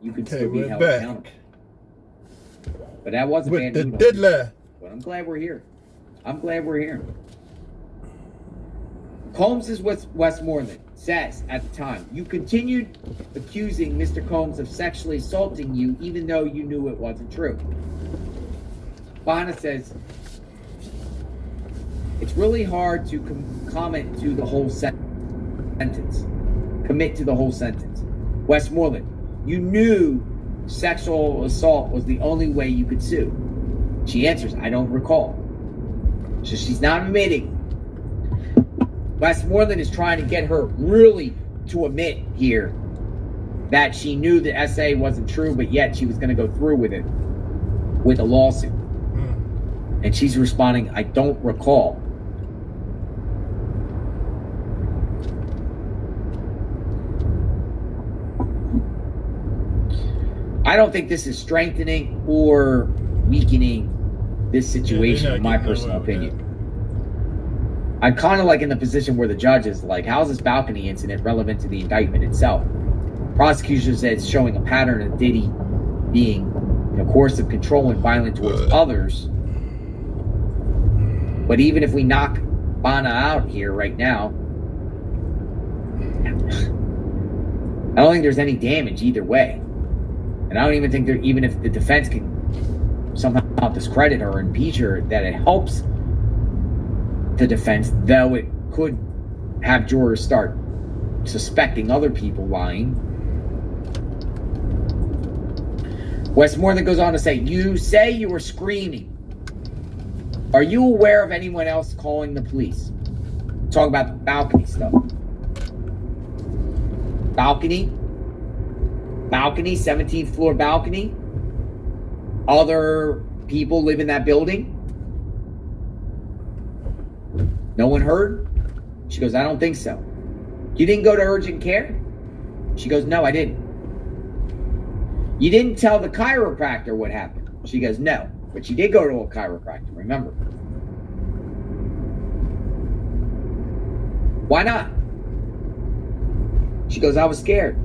you could Okay, still be we're held back. accountable. But that was a With bad the mood. Diddler. But I'm glad we're here. I'm glad we're here. Combs' Westmoreland says at the time, you continued accusing Mr. Combs of sexually assaulting you even though you knew it wasn't true. Bonna says, it's really hard to comment to the whole sentence. Commit to the whole sentence. Westmoreland, you knew sexual assault was the only way you could sue. She answers, I don't recall. So she's not admitting. Westmoreland is trying to get her really to admit here that she knew the essay wasn't true, but yet she was going to go through with it, with a lawsuit. And she's responding, I don't recall. I don't think this is strengthening or weakening this situation, in my personal opinion. I'm kind of like in the position where the judge is like, how's this balcony incident relevant to the indictment itself? Prosecution says it's showing a pattern of Diddy being coercive, control, and violent towards others. But even if we knock Bonna out here right now, I don't think there's any damage either way. And I don't even think even if the defense can somehow discredit her or impeach her, that it helps the defense, though it could have jurors start suspecting other people lying. Westmoreland goes on to say, you say you were screaming. Are you aware of anyone else calling the police? Talk about the balcony stuff. Balcony, 17th floor balcony. Other people live in that building. No one heard? She goes, I don't think so. You didn't go to urgent care? She goes, no, I didn't. You didn't tell the chiropractor what happened? She goes, no, but she did go to a chiropractor, remember? Why not? She goes, I was scared.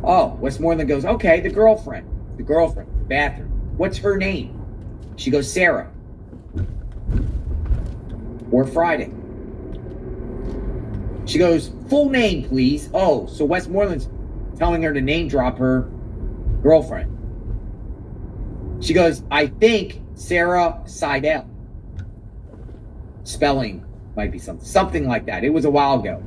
Oh, Westmoreland goes, okay, the girlfriend, the bathroom. What's her name? She goes, Sarah. Or Friday. She goes, full name, please. Oh, so Westmoreland's telling her to name drop her girlfriend. She goes, I think Sarah Seidel. Spelling might be something like that. It was a while ago.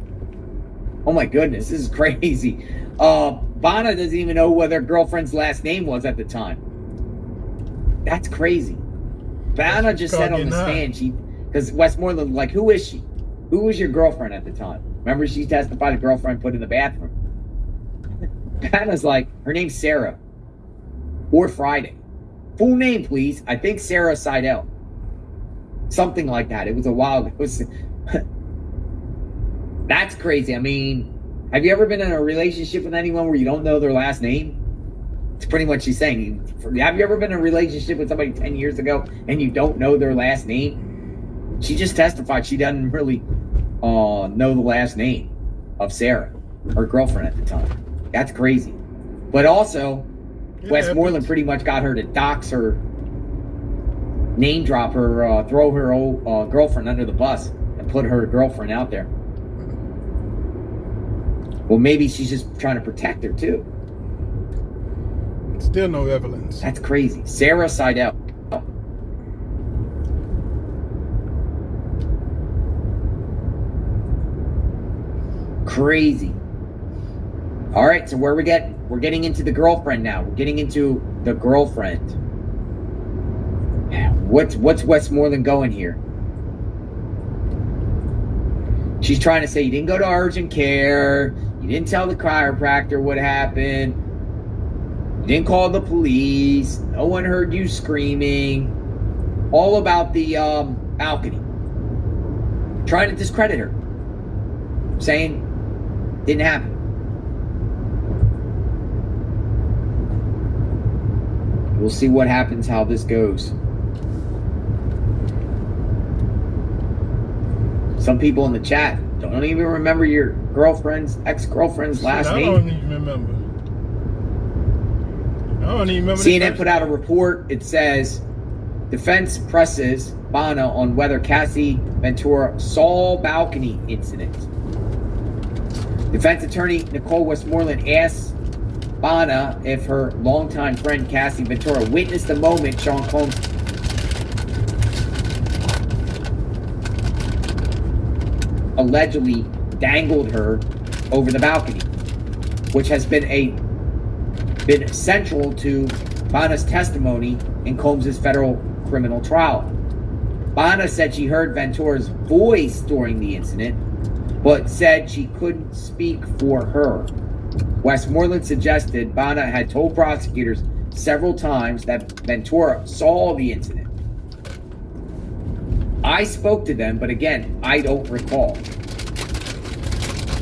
Oh my goodness, this is crazy. Bonna doesn't even know what her girlfriend's last name was at the time. That's crazy. Bonna just said on the stand, because Westmoreland, like, who is she? Who was your girlfriend at the time? Remember, she testified a girlfriend put in the bathroom. Banna's like, her name's Sarah. Or Friday. Full name, please. I think Sarah Seidel. Something like that. It was a while ago. That's crazy. I mean, have you ever been in a relationship with anyone where you don't know their last name? It's pretty much she's saying. Have you ever been in a relationship with somebody 10 years ago and you don't know their last name? She just testified she doesn't really know the last name of Sarah, her girlfriend at the time. That's crazy. But also, Westmoreland pretty much got her to dox her, name drop her, throw her old girlfriend under the bus and put her girlfriend out there. Well, maybe she's just trying to protect her too. Still no evidence. That's crazy. Sarah Seidel. Crazy. All right, so where we're getting into the girlfriend now. We're getting into the girlfriend. What's Westmoreland going here? She's trying to say you didn't go to urgent care. You didn't tell the chiropractor what happened. You didn't call the police. No one heard you screaming. All about the balcony. Trying to discredit her. Saying didn't happen. We'll see what happens, how this goes. Some people in the chat don't even remember your ex-girlfriend's last name? I don't even remember. CNN put out a report. It says defense presses Bana on whether Cassie Ventura saw balcony incident. Defense attorney Nicole Westmoreland asks Bana if her longtime friend Cassie Ventura witnessed the moment Sean Combs allegedly dangled her over the balcony, which has been central to Bana's testimony in Combs' federal criminal trial. Bana said she heard Ventura's voice during the incident, but said she couldn't speak for her. Westmoreland suggested Bana had told prosecutors several times that Ventura saw the incident. I spoke to them, but again, I don't recall.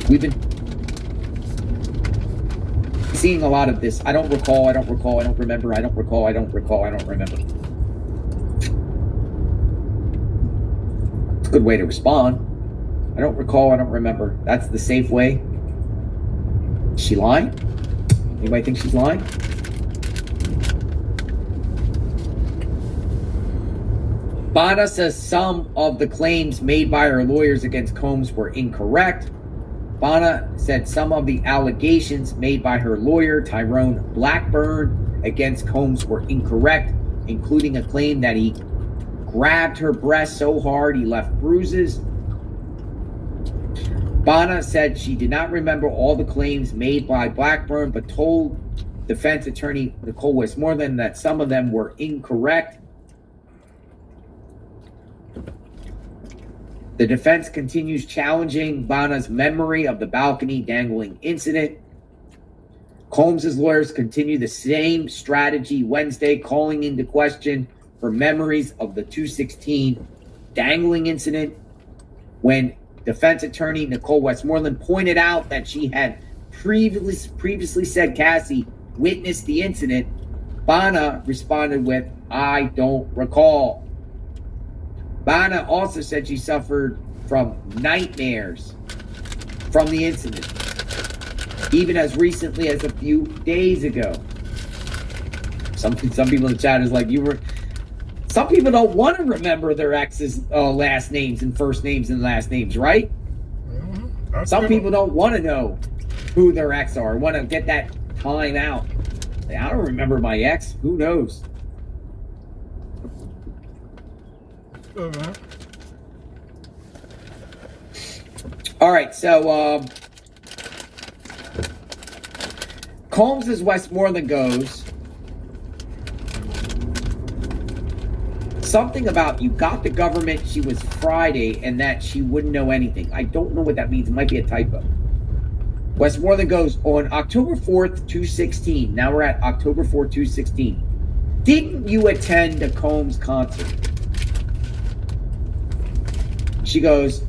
We've been seeing a lot of this. I don't recall, I don't recall, I don't remember, I don't recall, I don't recall, I don't remember. It's a good way to respond. I don't recall, I don't remember. That's the safe way. Is she lying? Anybody think she's lying? Bana says some of the claims made by her lawyers against Combs were incorrect. Bana said some of the allegations made by her lawyer, Tyrone Blackburn, against Combs were incorrect, including a claim that he grabbed her breast so hard he left bruises. Bana said she did not remember all the claims made by Blackburn, but told defense attorney Nicole Westmoreland that some of them were incorrect. The defense continues challenging Bana's memory of the balcony dangling incident. Combs' lawyers continue the same strategy Wednesday, calling into question her memories of the 216 dangling incident. When defense attorney Nicole Westmoreland pointed out that she had previously said Cassie witnessed the incident, Bana responded with, "I don't recall." Bana also said she suffered from nightmares from the incident, even as recently as a few days ago. Some people in the chat is like, some people don't want to remember their ex's last names and first names and last names, right? Mm-hmm. Some people don't want to know who their ex are, want to get that time out. Like, I don't remember my ex. Who knows? Uh-huh. All right, so Combs as Westmoreland goes, something about you got the government, she was Friday, and that she wouldn't know anything. I don't know what that means. It might be a typo. Westmoreland goes, on October 4th, 2016, now we're at October 4th, 2016, didn't you attend a Combs concert? She goes,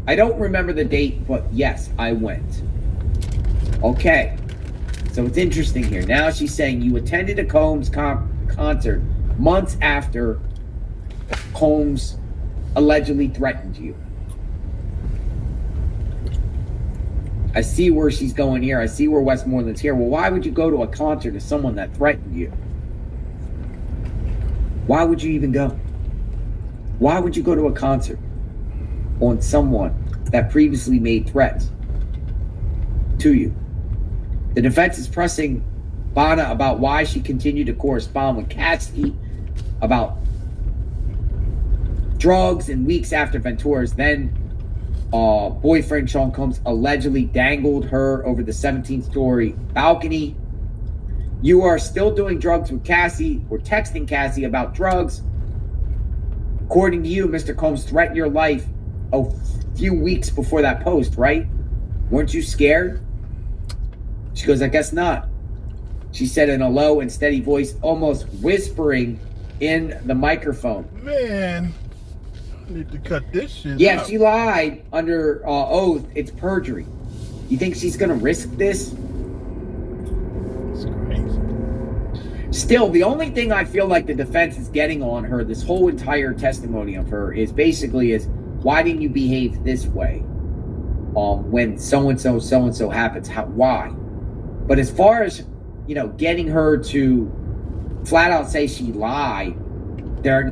I don't remember the date, but yes, I went. Okay. So it's interesting here. Now she's saying you attended a Combs concert months after Combs allegedly threatened you. I see where she's going here. I see where Westmoreland's here. Well, why would you go to a concert of someone that threatened you? Why would you even go? Why would you go to a concert on someone that previously made threats to you? The defense is pressing Bana about why she continued to correspond with Cassie about drugs and weeks after Ventura's then boyfriend Sean Combs allegedly dangled her over the 17th-story balcony. You are still doing drugs with Cassie or texting Cassie about drugs. According to you, Mr. Combs threatened your life a few weeks before that post, right? Weren't you scared? She goes, I guess not. She said in a low and steady voice, almost whispering in the microphone. Man, I need to cut this shit Yeah, out. she lied under oath. It's perjury. You think she's going to risk this? It's crazy. Still, the only thing I feel like the defense is getting on her, this whole entire testimony of her, is basically why didn't you behave this way? when so-and-so happens. Why? But as far as, getting her to flat out say she lied, they're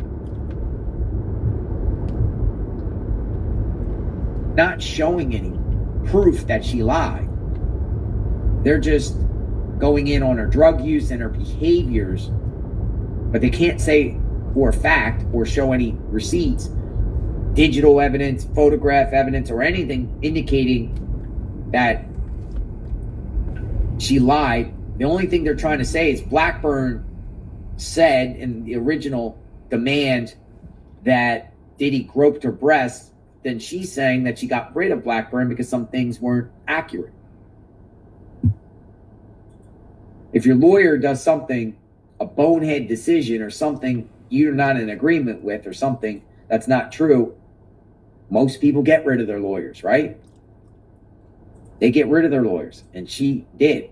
not showing any proof that she lied. They're just going in on her drug use and her behaviors, but they can't say for a fact or show any receipts, digital evidence, photograph evidence, or anything indicating that she lied. The only thing they're trying to say is Blackburn said in the original demand that Diddy groped her breasts. Then she's saying that she got rid of Blackburn because some things weren't accurate. If your lawyer does something, a bonehead decision or something you're not in agreement with or something that's not true, most people get rid of their lawyers, right? They get rid of their lawyers, and she did.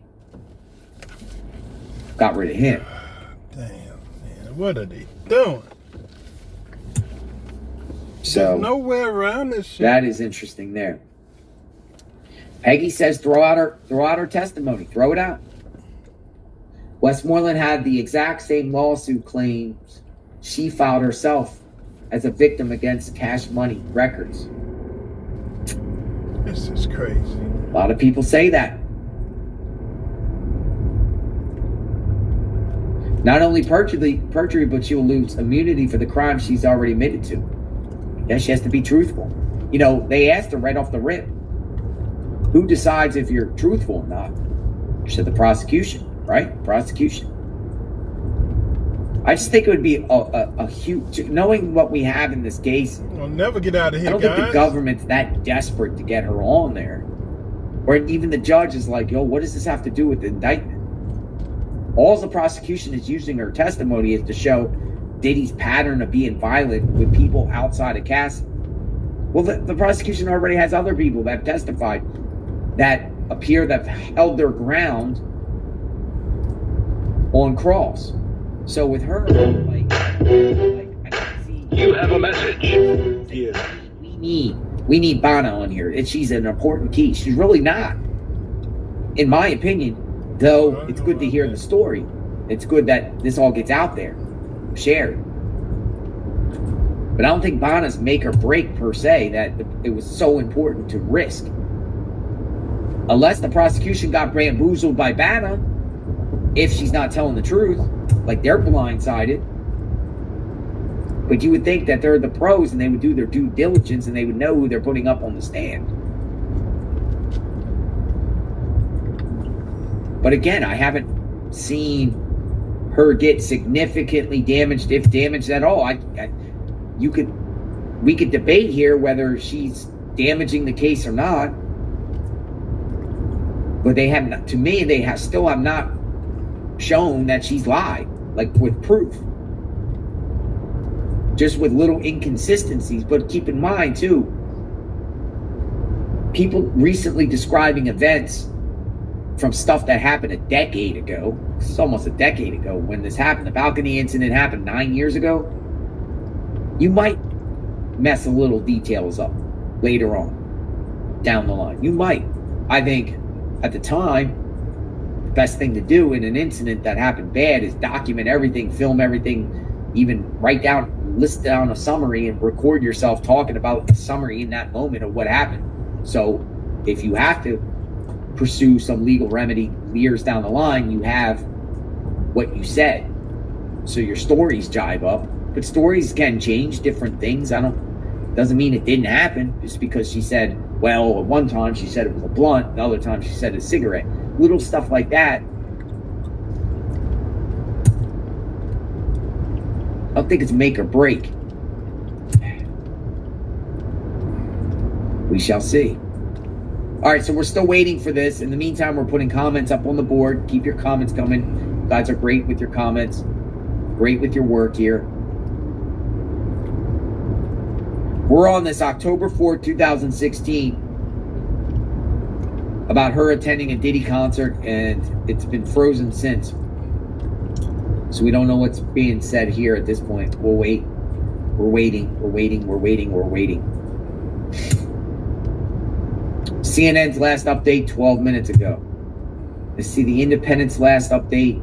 Got rid of him. Damn, man. What are they doing? So there's no way around this shit. That is interesting there. Peggy says throw out her testimony. Throw it out. Westmoreland had the exact same lawsuit claims she filed herself as a victim against Cash Money Records. This is crazy. A lot of people say that. Not only perjury, but she will lose immunity for the crime she's already admitted to. Yeah, she has to be truthful. They asked her right off the rip, who decides if you're truthful or not? She said the prosecution, right? Prosecution. I just think it would be a huge, knowing what we have in this case. I'll never get out of here, I don't think the government's that desperate to get her on there. Or even the judge is like, yo, what does this have to do with the indictment? All the prosecution is using her testimony is to show Diddy's pattern of being violent with people outside of castle. Well, the prosecution already has other people that have testified that appear that have held their ground on cross. So with her, like I can see. You have a message. Yeah. We need Bono on here. She's an important key. She's really not, in my opinion. Though it's good to hear the story. It's good that this all gets out there, shared. But I don't think Bona's make or break per se that it was so important to risk. Unless the prosecution got bamboozled by Bana, if she's not telling the truth, like they're blindsided. But you would think that they're the pros and they would do their due diligence and they would know who they're putting up on the stand. But again, I haven't seen her get significantly damaged, if damaged at all. We could debate here whether she's damaging the case or not. But they have not, to me, still have not shown that she's lied, like with proof. Just with little inconsistencies. But keep in mind too, people recently describing events from stuff that happened a decade ago. It's almost a decade ago when this happened. The balcony incident happened 9 years ago. You might mess a little details up later on down the line. You might. I think at the time, the best thing to do in an incident that happened bad is document everything, film everything, even list down a summary and record yourself talking about the summary in that moment of what happened. So if you have to pursue some legal remedy years down the line, you have what you said. So your stories jive up. But stories can change different things. Doesn't mean it didn't happen just because she said, well, at one time she said it was a blunt, the other time she said a cigarette. Little stuff like that. I don't think it's make or break. We shall see. All right, so we're still waiting for this. In the meantime, we're putting comments up on the board. Keep your comments coming. You guys are great with your comments. Great with your work here. We're on this October 4th, 2016 about her attending a Diddy concert, and it's been frozen since. So we don't know what's being said here at this point. We'll wait. We're waiting. CNN's last update 12 minutes ago. Let's see the Independent's last update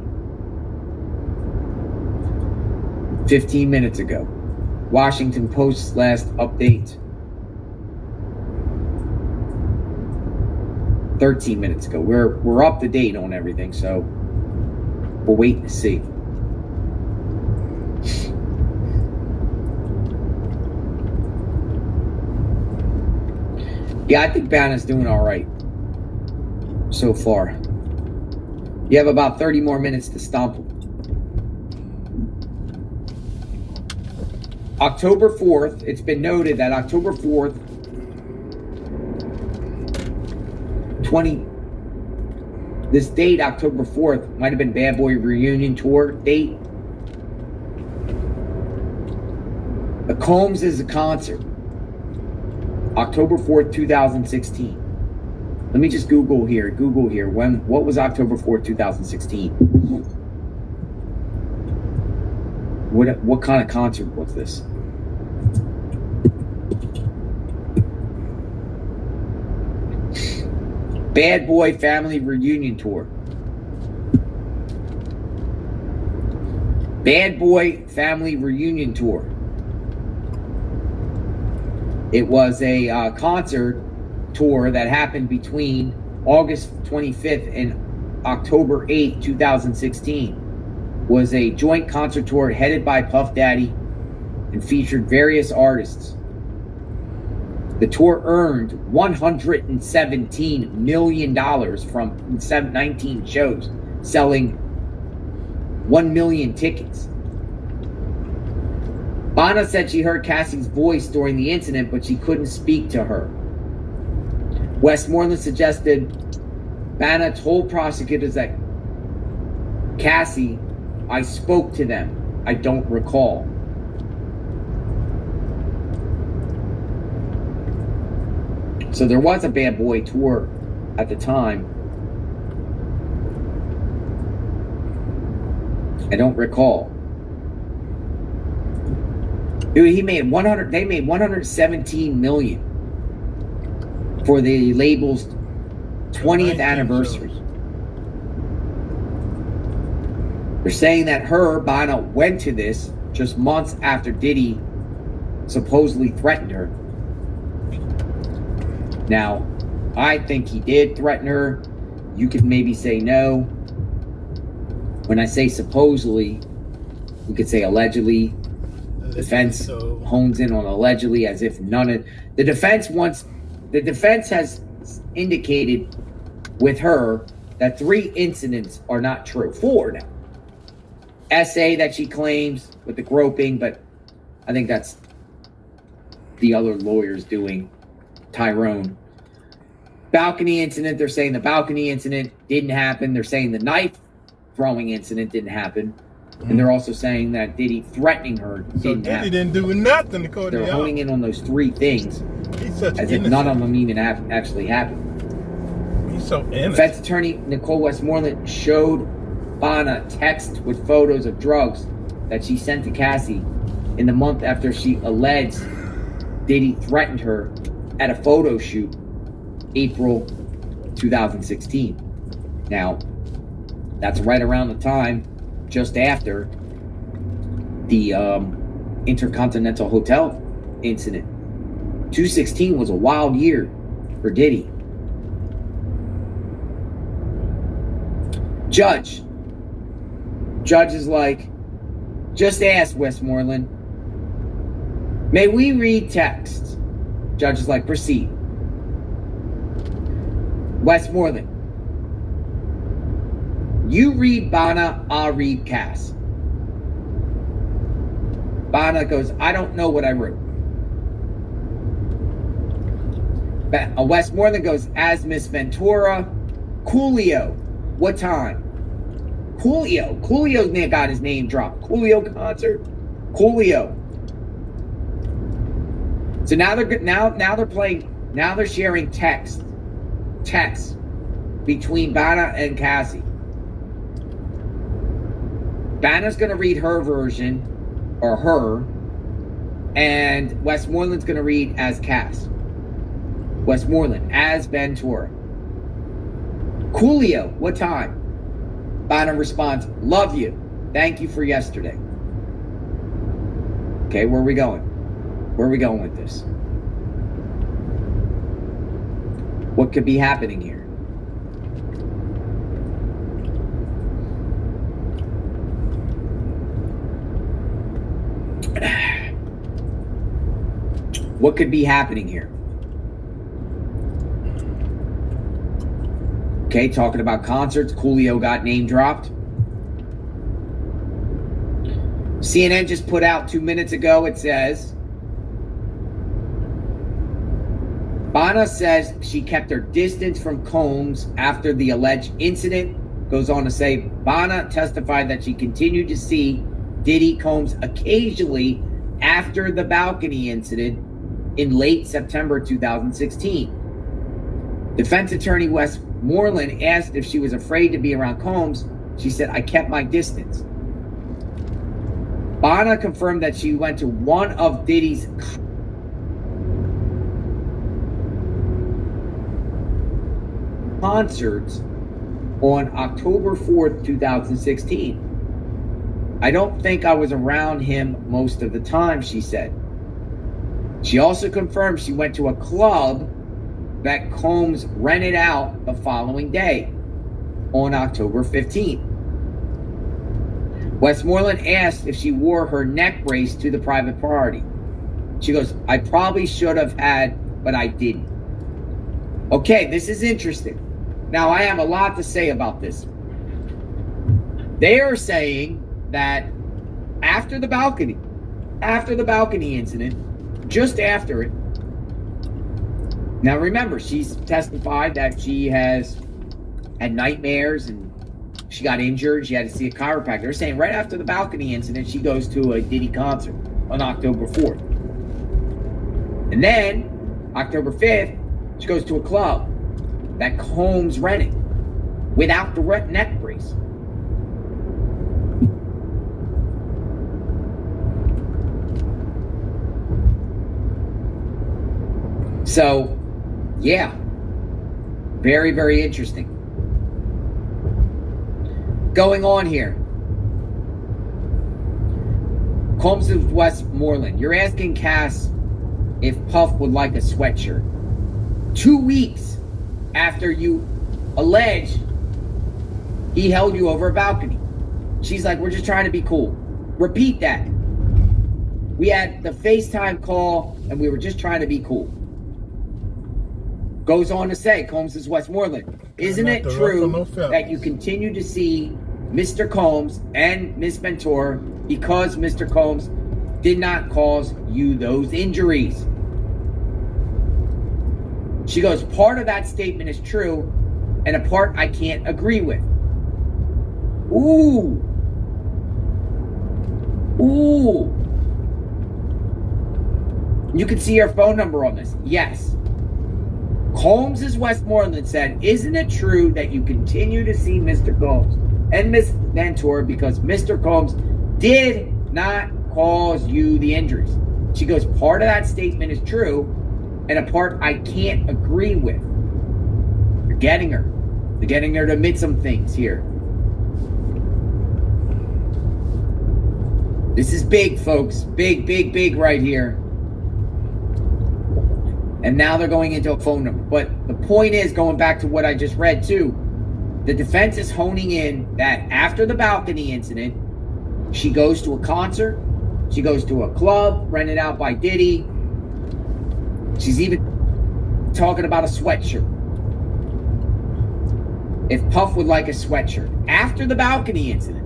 15 minutes ago. Washington Post's last update 13 minutes ago. We're up to date on everything, so we'll wait and see. Yeah, I think Banna's doing all right so far. You have about 30 more minutes to stomp him. October 4th, it's been noted that October 4th, this date, October 4th, might have been Bad Boy reunion tour date. The Combs is a concert. October 4th, 2016. Let me just Google here. What was October 4th, 2016? What kind of concert was this? Bad Boy Family Reunion Tour. Bad Boy Family Reunion Tour. It was a concert tour that happened between August 25th and October 8th, 2016. Was a joint concert tour headed by Puff Daddy and featured various artists. The tour earned $117 million from 19 shows, selling 1 million tickets. Banna said she heard Cassie's voice during the incident, but she couldn't speak to her. Westmoreland suggested Banna told prosecutors that Cassie, I spoke to them. I don't recall. So there was a Bad Boy tour at the time. I don't recall. Dude, they made $117 million for the label's 20th anniversary. They're saying that Banna went to this just months after Diddy supposedly threatened her. Now, I think he did threaten her. You could maybe say no. When I say supposedly, we could say allegedly. Defense hones in on allegedly as if none of the defense has indicated with her that 3 incidents are not true. 4 now. Essay that she claims with the groping, but I think that's the other lawyers doing. Tyrone. Balcony incident, they're saying the balcony incident didn't happen. They're saying the knife throwing incident didn't happen. And they're also saying that Diddy threatening her didn't happen. Diddy didn't do nothing according to They're honing in on those 3 things as if none of them even actually happened. He's so innocent. Defense attorney Nicole Westmoreland showed Banna text with photos of drugs that she sent to Cassie in the month after she alleged Diddy threatened her at a photo shoot, April 2016. Now, that's right around the time, just after the Intercontinental Hotel incident. 2016 was a wild year for Diddy. Judge is like, just ask Westmoreland, may we read text? Judge is like, proceed. Westmoreland, you read Banna, I'll read Cass. Banna goes, I don't know what I wrote. Westmoreland goes, as Miss Ventura. Coolio, what time? Coolio's name got his name dropped. Coolio concert. Coolio. So now they're sharing text between Banna and Cassie. Banna's gonna read her version, or her, and Westmoreland's gonna read as Cass. Westmoreland, as Ventura. Coolio, what time? Bonner responds, love you. Thank you for yesterday. Okay, where are we going? Where are we going with this? What could be happening here? What could be happening here? Okay, talking about concerts, Coolio got name dropped. CNN just put out 2 minutes ago, it says, Bana says she kept her distance from Combs after the alleged incident. Goes on to say, Bana testified that she continued to see Diddy Combs occasionally after the balcony incident in late September 2016. Defense attorney Westmoreland asked if she was afraid to be around Combs. She said, I kept my distance. Bana confirmed that she went to one of Diddy's concerts on October 4th, 2016. I don't think I was around him most of the time, she said. She also confirmed she went to a club that Combs rented out the following day on October 15th. Westmoreland asked if she wore her neck brace to the private party. She goes, I probably should have had, but I didn't. Okay, this is interesting. Now, I have a lot to say about this. They are saying that after the balcony incident, just after it, now remember, she's testified that she has had nightmares and she got injured. She had to see a chiropractor. They're saying right after the balcony incident, she goes to a Diddy concert on October 4th. And then, October 5th, she goes to a club that Combs rented without the neck brace. So, yeah, very, very interesting. Going on here. Combs of Westmoreland. You're asking Cass if Puff would like a sweatshirt. 2 weeks after you allege he held you over a balcony. She's like, we're just trying to be cool. Repeat that. We had the FaceTime call and we were just trying to be cool. Goes on to say, Combs is Westmoreland. Isn't it true that you continue to see Mr. Combs and Miss Ventura because Mr. Combs did not cause you those injuries? She goes, part of that statement is true, and a part I can't agree with. Ooh. You can see her phone number on this. Yes. Combs is Westmoreland said, isn't it true that you continue to see Mr. Combs and Miss Ventura because Mr. Combs did not cause you the injuries? She goes, part of that statement is true, and a part I can't agree with. You're getting her. They're getting her to admit some things here. This is big, folks. Big, big, big right here. And now they're going into a phone number. But the point is, going back to what I just read too, the defense is honing in that after the balcony incident, she goes to a concert, she goes to a club rented out by Diddy. She's even talking about a sweatshirt. If Puff would like a sweatshirt. After the balcony incident.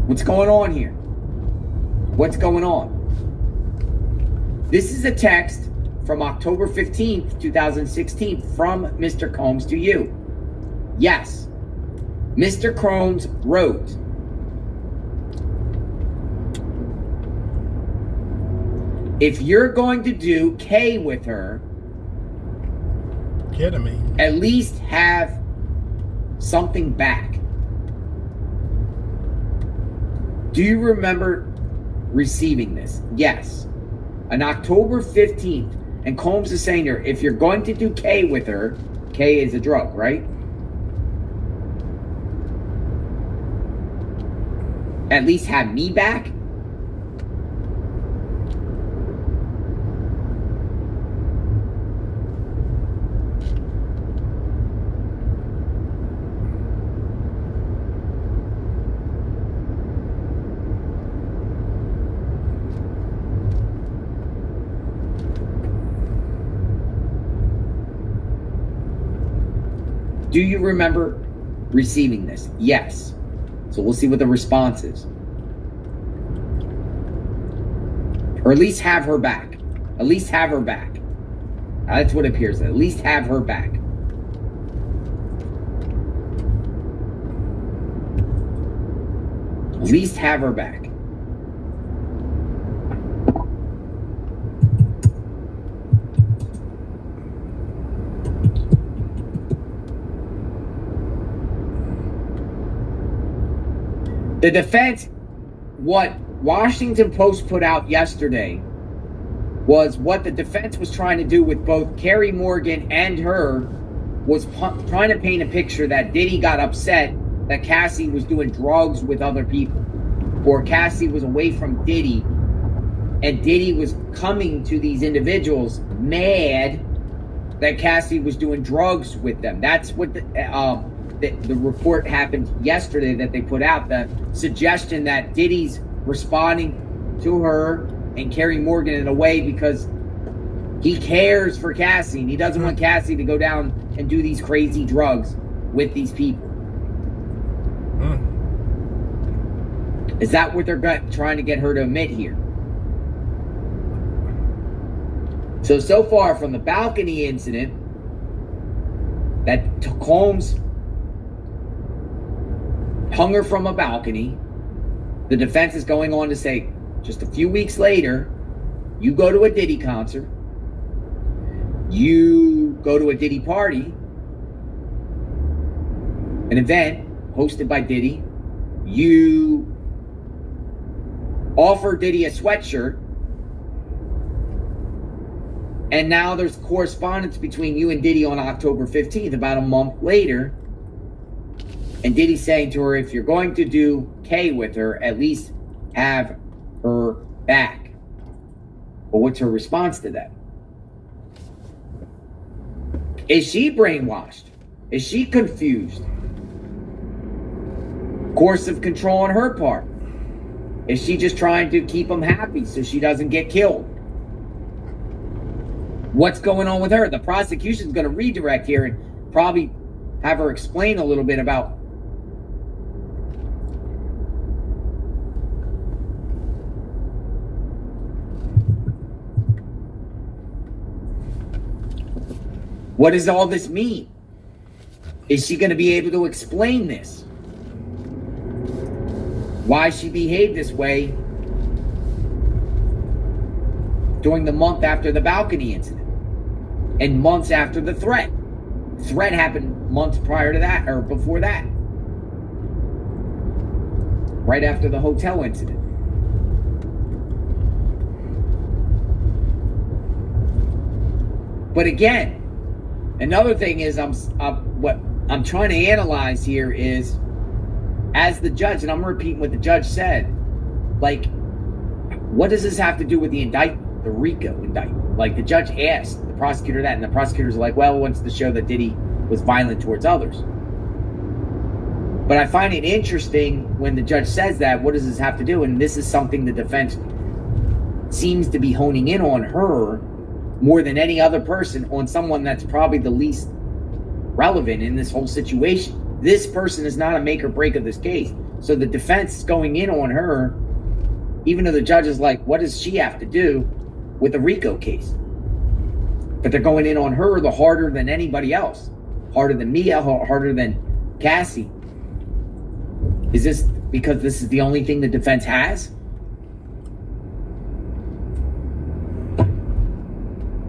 What's going on here? What's going on? This is a text from October 15th, 2016 from Mr. Combs to you. Yes. Mr. Combs wrote, if you're going to do K with her, ketamine, at least have something back. Do you remember receiving this? Yes. on October 15th, and Combs is saying to her, if you're going to do K with her, K is a drug, right? At least have me back. Do you remember receiving this? Yes. So we'll see what the response is. Or at least have her back. At least have her back. That's what it appears. At least have her back. At least have her back. The defense, what Washington Post put out yesterday was what the defense was trying to do with both Carrie Morgan and her was trying to paint a picture that Diddy got upset that Cassie was doing drugs with other people, or Cassie was away from Diddy and Diddy was coming to these individuals mad that Cassie was doing drugs with them. That's what the report happened yesterday that they put out, the suggestion that Diddy's responding to her and Carrie Morgan in a way because he cares for Cassie and he doesn't want Cassie to go down and do these crazy drugs with these people. Is that what they're trying to get her to admit here? So far from the balcony incident, that Combs hung her from a balcony, the defense is going on to say, just a few weeks later, you go to a Diddy concert, you go to a Diddy party, an event hosted by Diddy, you offer Diddy a sweatshirt, and now there's correspondence between you and Diddy on October 15th, about a month later, and Diddy's saying to her, if you're going to do K with her, at least have her back. But what's her response to that? Is she brainwashed? Is she confused? Course of control on her part? Is she just trying to keep him happy so she doesn't get killed? What's going on with her? The prosecution's going to redirect here and probably have her explain a little bit about what does all this mean? Is she going to be able to explain this? Why she behaved this way during the month after the balcony incident and months after the threat. Threat happened months prior to that, or before that. Right after the hotel incident. But again, another thing is what I'm trying to analyze here is, as the judge, and I'm repeating what the judge said, like, what does this have to do with the indictment, the RICO indictment? Like, the judge asked the prosecutor that, and the prosecutors are like, well, it wants to show that Diddy was violent towards others. But I find it interesting when the judge says that, what does this have to do? And this is something the defense seems to be honing in on her more than any other person, on someone that's probably the least relevant in this whole situation. This person is not a make or break of this case. So the defense is going in on her, even though the judge is like, what does she have to do with the RICO case? But they're going in on her the harder than anybody else. Harder than Mia, harder than Cassie. Is this because this is the only thing the defense has?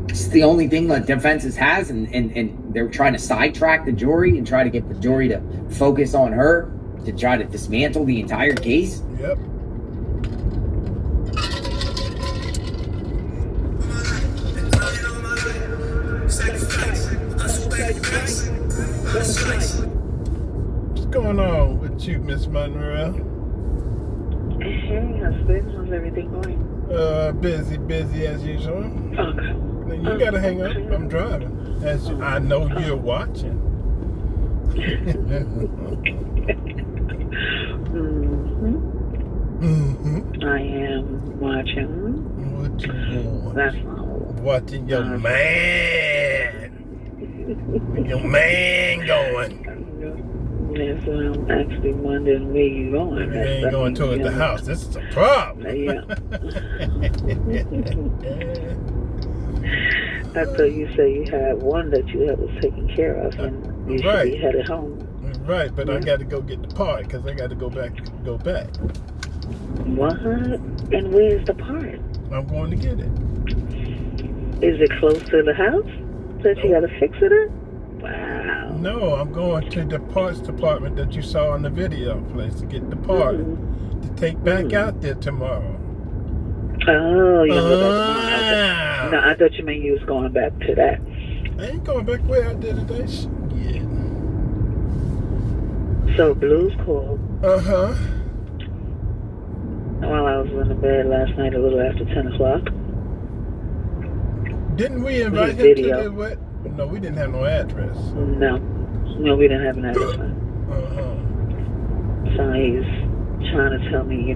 It's the only thing that defense has, and they're trying to sidetrack the jury and try to get the jury to focus on her to try to dismantle the entire case. Yep. What's going on with you, Miss Monroe? Hey, husband, how's everything going? Busy as usual. Okay. You gotta hang up. I'm driving. I know you're watching. I am watching. What you want? That's all. Watching your man. Your man going. That's why I'm actually wondering where you going. You ain't going toward the house. This is a problem. Yeah. I thought you said you had one that you was taking care of, and you should be headed home. Right, but I got to go get the part because I got to go back. What? And where's the part? I'm going to get it. Is it close to the house that you got to fix it at? Wow. No, I'm going to the parts department that you saw in the video place to get the part to take back out there tomorrow. Oh, you're going to go back tomorrow. Okay. No, I thought you meant you was going back to that. I ain't going back where I did today. Yeah. So Blue's called. Uh-huh. While I was in the bed last night, a little after 10 o'clock. Didn't we invite him to the what? No, we didn't have no address. No, we didn't have an address. So he's trying to tell me,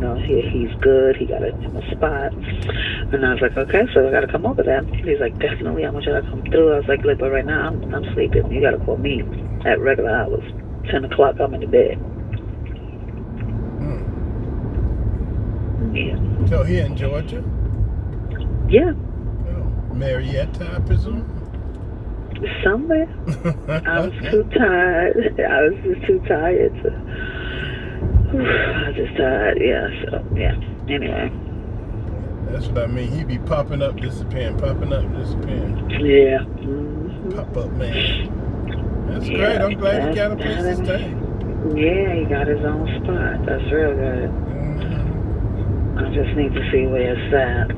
he's good. He got him a spot. And I was like, okay, so I got to come over there. He's like, definitely, I want you to come through. I was like, look, but right now I'm sleeping. You got to call me at regular hours. 10 o'clock, I'm in the bed. Yeah. So here in Georgia? Yeah. Oh, Marietta, I presume? Somewhere. I was too tired. I was just too tired to... I was just tired, yeah. So, yeah. Anyway. That's what I mean. He be popping up, disappearing, popping up, disappearing. Yeah. Pop up, man. That's great. I'm glad he got a place to stay. Yeah, he got his own spot. That's real good. I just need to see where it's at.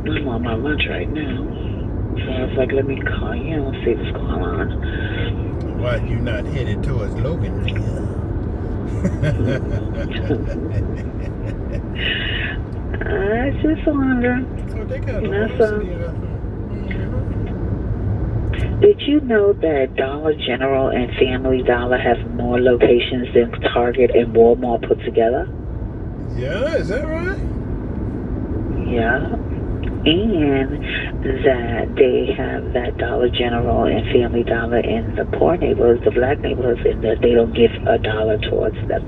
I'm on my lunch right now. So I was like, let me call you and see what's going on. Why you not headed towards Loganville? I just wonder. Oh, they got Did you know that Dollar General and Family Dollar have more locations than Target and Walmart put together? Yeah, is that right? Yeah. And that they have that Dollar General and Family Dollar in the poor neighborhoods, the black neighborhoods, and that they don't give $1 towards them.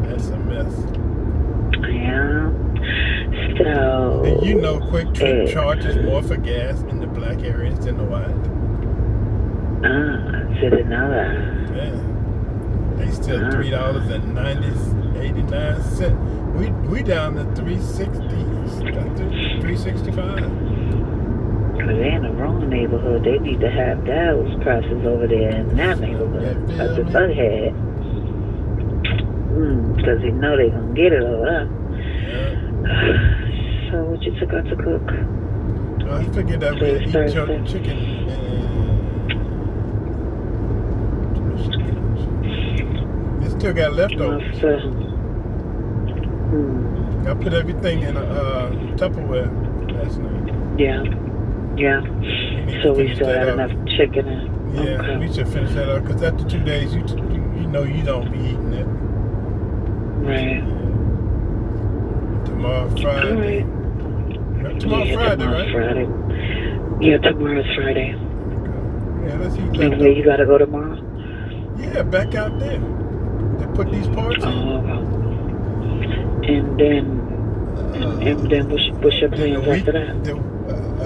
That's a mess. Yeah. So... Do you know Quick Trip charges more for gas in the black areas than the white? I didn't know that. Yeah. They still $3.89. We down to $3.65. They're in the wrong neighborhood. They need to have those prices over there in that neighborhood. That's the Bughead. Because they know they're going to get it over there. Yeah. So what you took out to cook? I figured that we'd eat chicken. Still got leftovers. I put everything in a Tupperware last night. Yeah. So we still have enough chicken in. Yeah, okay. We should finish that up because after 2 days, you know you don't be eating it. Right. Tomorrow Friday. Right. Tomorrow Friday, right? Friday. Yeah, tomorrow's Friday. Okay. Yeah, let's eat that. And where you gotta go tomorrow? Yeah, back out there. They put these parts in. And then what's your plans after that? I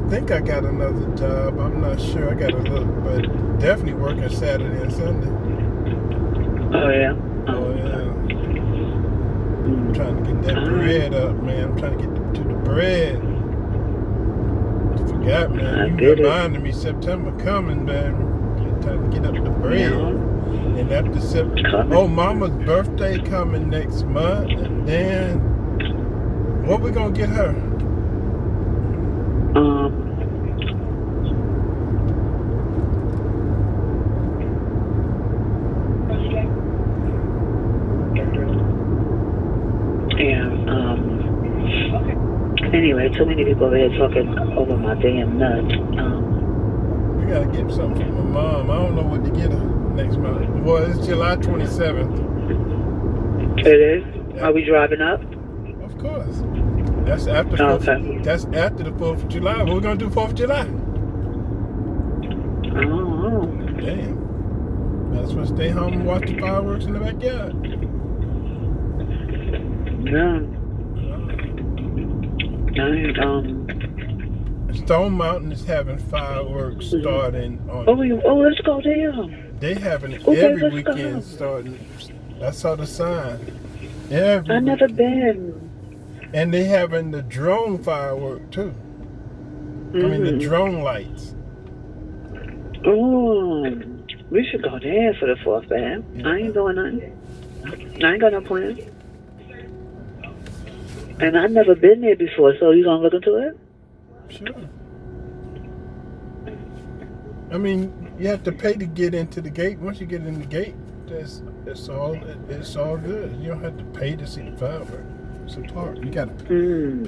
think I got another job. I'm not sure. I got a look, but definitely working Saturday and Sunday. Oh yeah. Oh yeah. I'm trying to get that bread up, man. I'm trying to get to the bread. I forgot, man. You reminded me September coming, man. Time to get up the bread. Yeah. And after September, Mama's birthday coming next month, and then what we gonna get her? Anyway, too many people over here talking over my damn nuts. We gotta get something from my mom. I don't know what to get her next month. Well, it's July 27th. It is? Are we driving up? Of course. That's after That's after the 4th of July. What we're gonna do 4th of July? Oh. Damn. That's when stay home and watch the fireworks in the backyard. No. Stone Mountain is having fireworks starting on. Oh, let's go there. They having it Okay, every let's weekend go. starting. I saw the sign. Every I've never weekend. been. And they having the drone firework too. I mean the drone lights. Oh, we should go there for the 4th, man. Yeah. I ain't doing nothing. I ain't got no plan. And I've never been there before, so you gonna look into it? Sure. I mean, you have to pay to get into the gate. Once you get in the gate, it's all good. You don't have to pay to see the fireworks. It's a park. You got to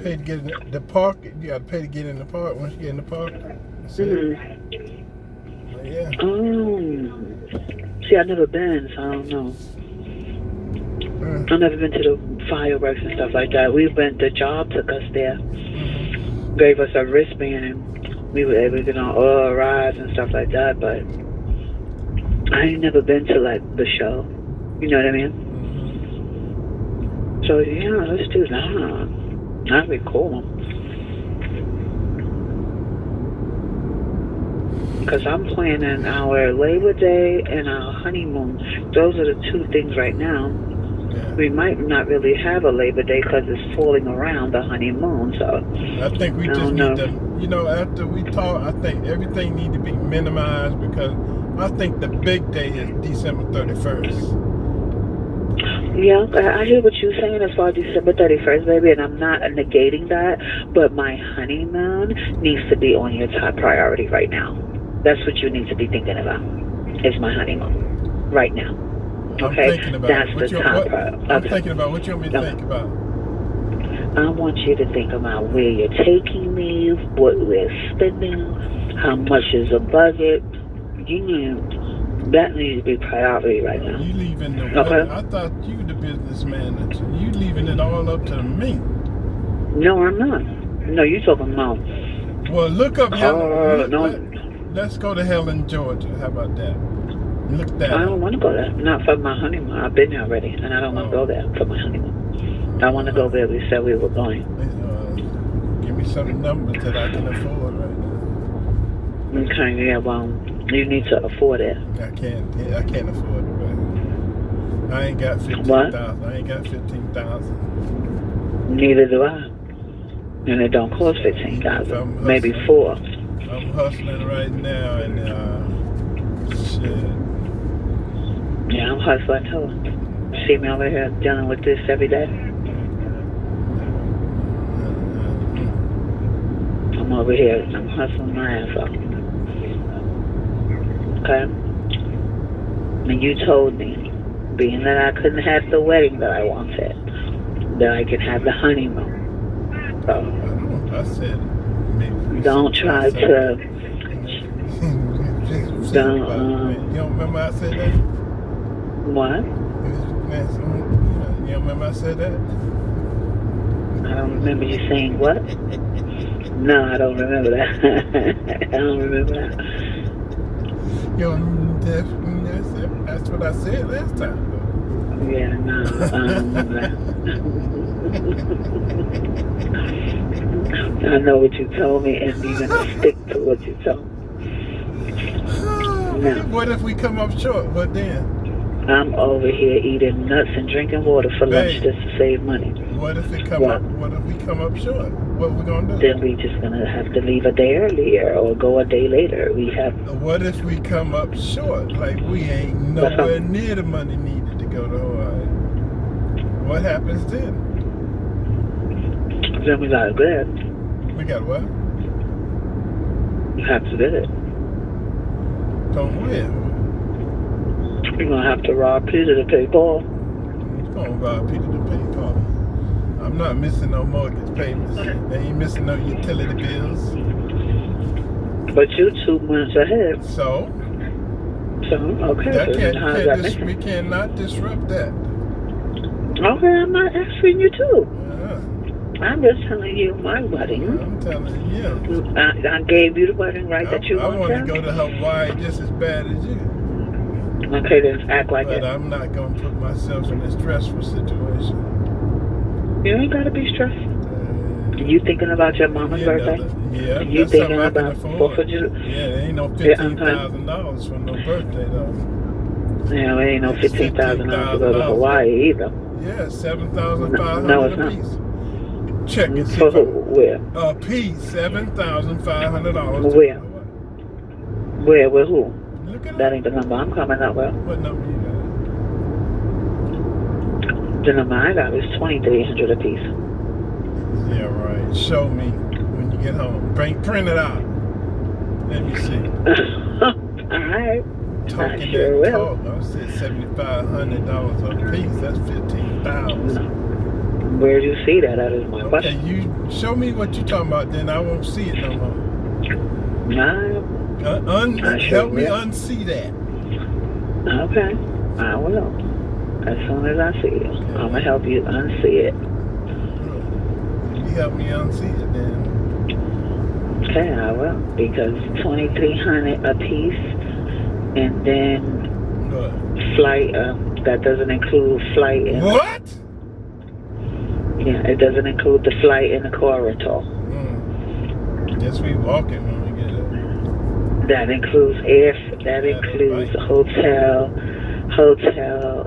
pay to get in the park. You got to pay to get in the park. Once you get in the park, that's it. Yeah. See, I've never been, so I don't know. I've never been to the fireworks and stuff like that. The job took us there, gave us a wristband, and we were able to get on all rides and stuff like that, but I ain't never been to, like, the show. You know what I mean? So, yeah, let's do that. That'd be cool. Because I'm planning our Labor Day and our honeymoon. Those are the two things right now. Yeah. We might not really have a Labor Day because it's falling around the honeymoon. So I think we just need to, after we talk, I think everything needs to be minimized because I think the big day is December 31st. Yeah, I hear what you're saying as far as December 31st, baby, and I'm not negating that, but my honeymoon needs to be on your top priority right now. That's what you need to be thinking about, is my honeymoon, right now. Okay? I'm thinking about That's the top priority. I'm thinking about what you want me to think about. I want you to think about where you're taking me, what we're spending, how much is a budget. That needs to be priority right now. You leaving the okay. I thought you the businessman. You leaving it all up to me. No, I'm not. No, you talking about. Well, look up Helen. No. Let's go to Helen, Georgia. How about that? Look that. I don't want to go there. Not for my honeymoon. I've been there already, and I don't want to go there for my honeymoon. I want to go where we said we were going. Give me some numbers that I can afford right now. Okay, yeah, well, you need to afford it. I can't afford it, right? I ain't got 15,000. What? I ain't got 15,000. Neither do I. And it don't cost 15,000. Maybe 4. I'm hustling right now, and shit. Yeah, I'm hustling too. See me over here dealing with this every day. I'm over here. I'm hustling my ass off. Okay? And you told me, being that I couldn't have the wedding that I wanted, that I could have the honeymoon. So, I said, maybe don't try to. Don't. You don't remember I said that? What? You don't remember I said that? I don't remember you saying what? No, I don't remember that. I don't remember that. That's what I said last time. Yeah, no, I don't remember that. I know what you told me, and you're going to stick to what you told me. No. What if we come up short? What then? I'm over here eating nuts and drinking water for lunch just to save money. What if we come up short? What we gonna do? Then we just gonna have to leave a day earlier or go a day later. We have. What if we come up short? Like we ain't nowhere near the money needed to go to Hawaii. What happens then? Then we gotta bid. We got what? You have to bid it. Don't win. You're gonna have to rob Peter to pay Paul. You're gonna rob Peter to pay Paul. I'm not missing no mortgage payments. They ain't missing no utility bills. But you 2 months ahead. So Okay. that So then how is that missing? we cannot disrupt that. Okay, I'm not asking you to. Yeah. I'm just telling you my wedding. I'm telling you. I gave you the wedding right that you I want want to go to Hawaii just as bad as you. Okay, then act like But it. I'm not going to put myself in a stressful situation. You ain't got to be stressed. You thinking about your mama's birthday? Yeah, You that's thinking something I can about afford. 4th of July? Yeah, there ain't no $15,000 for no birthday though. Yeah, there ain't no $15,000 to go to Hawaii either. Yeah, $7,500 No, it's a not. piece. Check it. For who? Where? A piece, $7,500. Where? Where? With who? Look at That ain't the number I'm coming up with. What number you got? The number I got is $2,300 a piece. Yeah, right. Show me when you get home. Print it out. Let me see. All right. Talking I sure that will. talk. I said $7,500 a piece. That's $15,000. Where do you see that? That is my question. Okay, you show me what you talking about. Then I won't see it no more. Help me unsee that. Okay, I will. As soon as I see it, I'm gonna help you unsee it. You help me unsee it, then. Okay, I will, because $2,300 a piece, and then flight. That doesn't include flight. What? Yeah, it doesn't include the flight and the car rental. Guess we walking when we get it. That includes That includes hotel,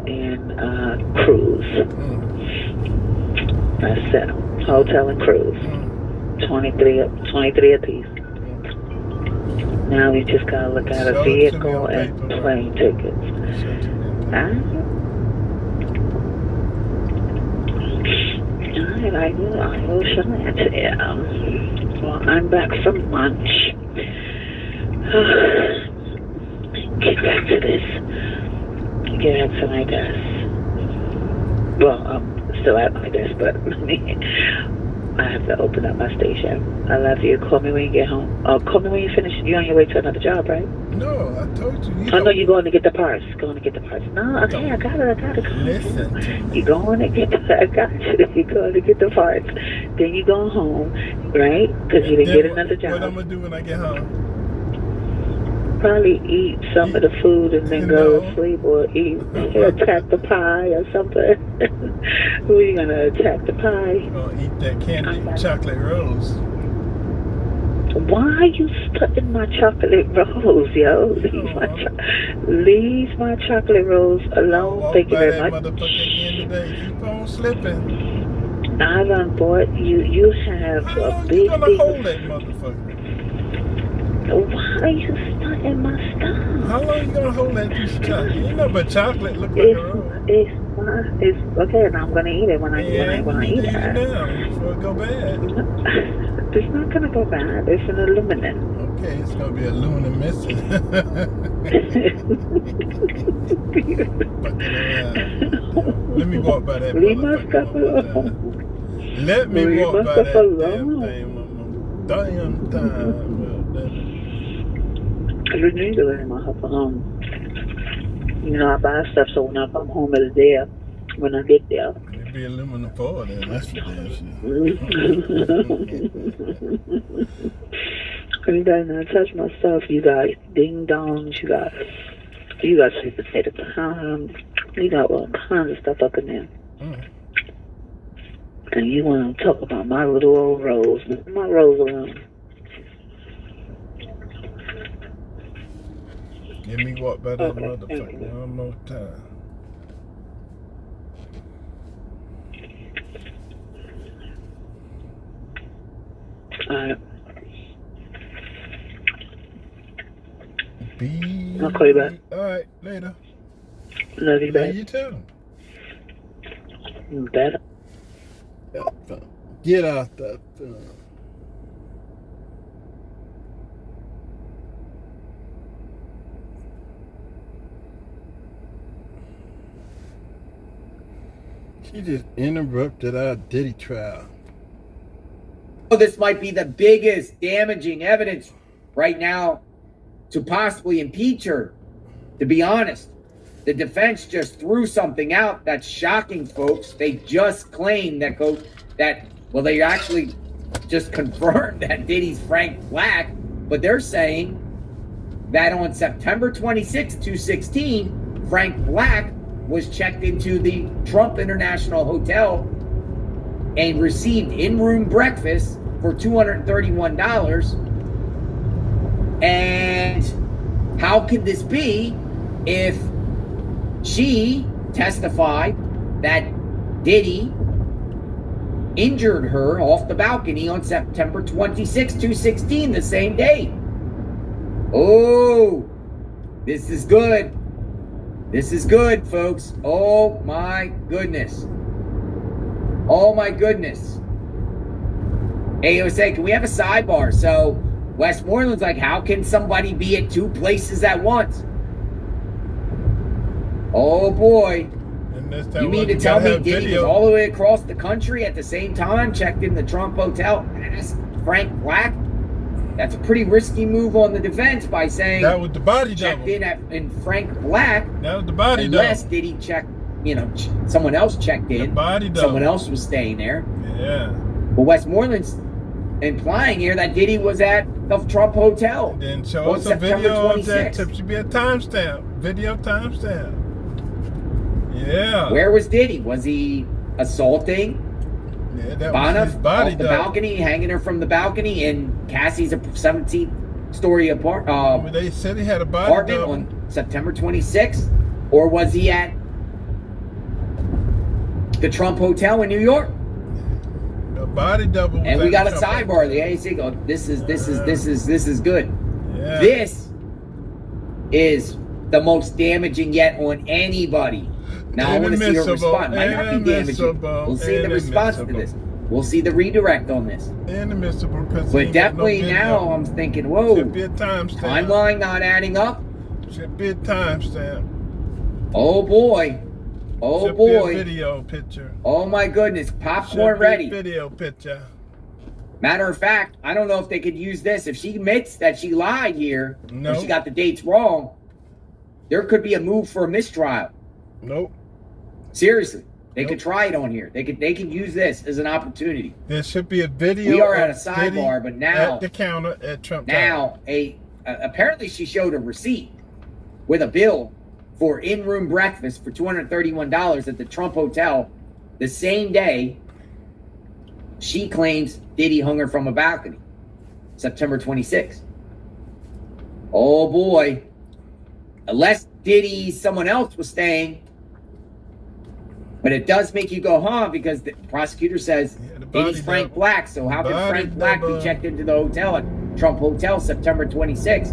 and cruise. That's it. Hotel and cruise. 23 a piece. Now we just gotta look at a vehicle and plane tickets. Alright, I will show that to you. Well, I'm back from lunch. Get back to this. Get back to my desk. Well, I'm still at my desk, but I have to open up my station. I love you. Call me when you get home. Oh, call me when you finish. You're on your way to another job, right? No, I told you. I know you're going to get the parts. Going to get the parts. No, okay, I got it. Listen to me. You're going to get I got you. You're going to get the parts. Then you go home, right? Because you didn't get another job. What I'm going to do when I get home? Probably eat some of the food and then go to sleep, or attack the pie or something. Who are you going to attack the pie? Eat that candy chocolate rose. Why are you studying my chocolate rose, yo? Leave my chocolate rose alone. Thank you very much. Motherfucker again today. Keep on slipping. I done bought you. You have How a long big you gonna hold that motherfucker? Why are you studying my stuff? How long you gonna hold that piece of chocolate? You know, but chocolate look like a rose. It's okay, and I'm gonna eat it when I eat it. Now before it go bad. It's not gonna go bad. It's an aluminum. Okay, it's gonna be aluminum missing. Let me walk by that. Leave my stuff alone. Let me walk by that damn thing. Damn time. You need to leave my stuff alone. You know, I buy stuff so when I come home, it's there. When I get there. It'd be aluminum foil then. That's for damn shit. You better not touch my stuff. You got ding dongs. You got sweet potato pie. You got all kinds of stuff up in there. And you want to talk about my little old rose. Leave my rose alone. Let me walk by that motherfucker one more time. Alright. I'll call you back. Alright, later. Love you, babe. Love you too. Better. Get out that phone. She just interrupted our Diddy trial. This might be the biggest damaging evidence right now to possibly impeach her. To be honest, the defense just threw something out that's shocking, folks. They just claimed they actually just confirmed that Diddy's Frank Black, but they're saying that on September 26, 2016, Frank Black was checked into the Trump International Hotel and received in-room breakfast for $231. And how could this be if she testified that Diddy injured her off the balcony on September 26, 2016, the same day? Oh, this is good. This is good, folks. Oh my goodness. Oh my goodness. AOSA, can we have a sidebar? So Westmoreland's like, how can somebody be at two places at once? Oh boy. You mean to tell me Diddy was all the way across the country at the same time, checked in the Trump Hotel as Frank Black? That's a pretty risky move on the defense by saying that was the body checked double. in Frank Black. That was the body unless double. Diddy checked, someone else checked in. The body double. Someone else was staying there. Yeah. But Westmoreland's implying here that Diddy was at the Trump Hotel. And then show us a September video 26th. of that tip. Should be a timestamp. Video timestamp. Yeah. Where was Diddy? Was he assaulting Bonner off the balcony, hanging her from the balcony in Cassie's 17th-story apartment they said he had a body double on September 26th? Or was he at the Trump Hotel in New York? A body double. And we got a sidebar. The AAC go, this is good. Yeah. This is the most damaging yet on anybody. Now I want to see her respond. Might not be damaging. We'll see the response to this. We'll see the redirect on this. Inadmissible. But definitely now I'm thinking, whoa, should be a timestamp. Timeline not adding up. Should be a timestamp. Oh boy. Oh should boy. Be a video picture. Oh my goodness. Popcorn should be ready. A video picture. Matter of fact, I don't know if they could use this. If she admits that she lied here, or she got the dates wrong, there could be a move for a mistrial. Nope. Seriously, they could try it on here. They could use this as an opportunity. There should be a video. We are at a sidebar, but now at the counter at Trump. Now, apparently she showed a receipt with a bill for in-room breakfast for $231 at the Trump Hotel the same day she claims Diddy hung her from a balcony, September 26th. Oh boy. Unless someone else was staying. But it does make you go, huh? Because the prosecutor says Diddy's Frank Black. So how could Frank Black be checked into the hotel at Trump Hotel September 26th?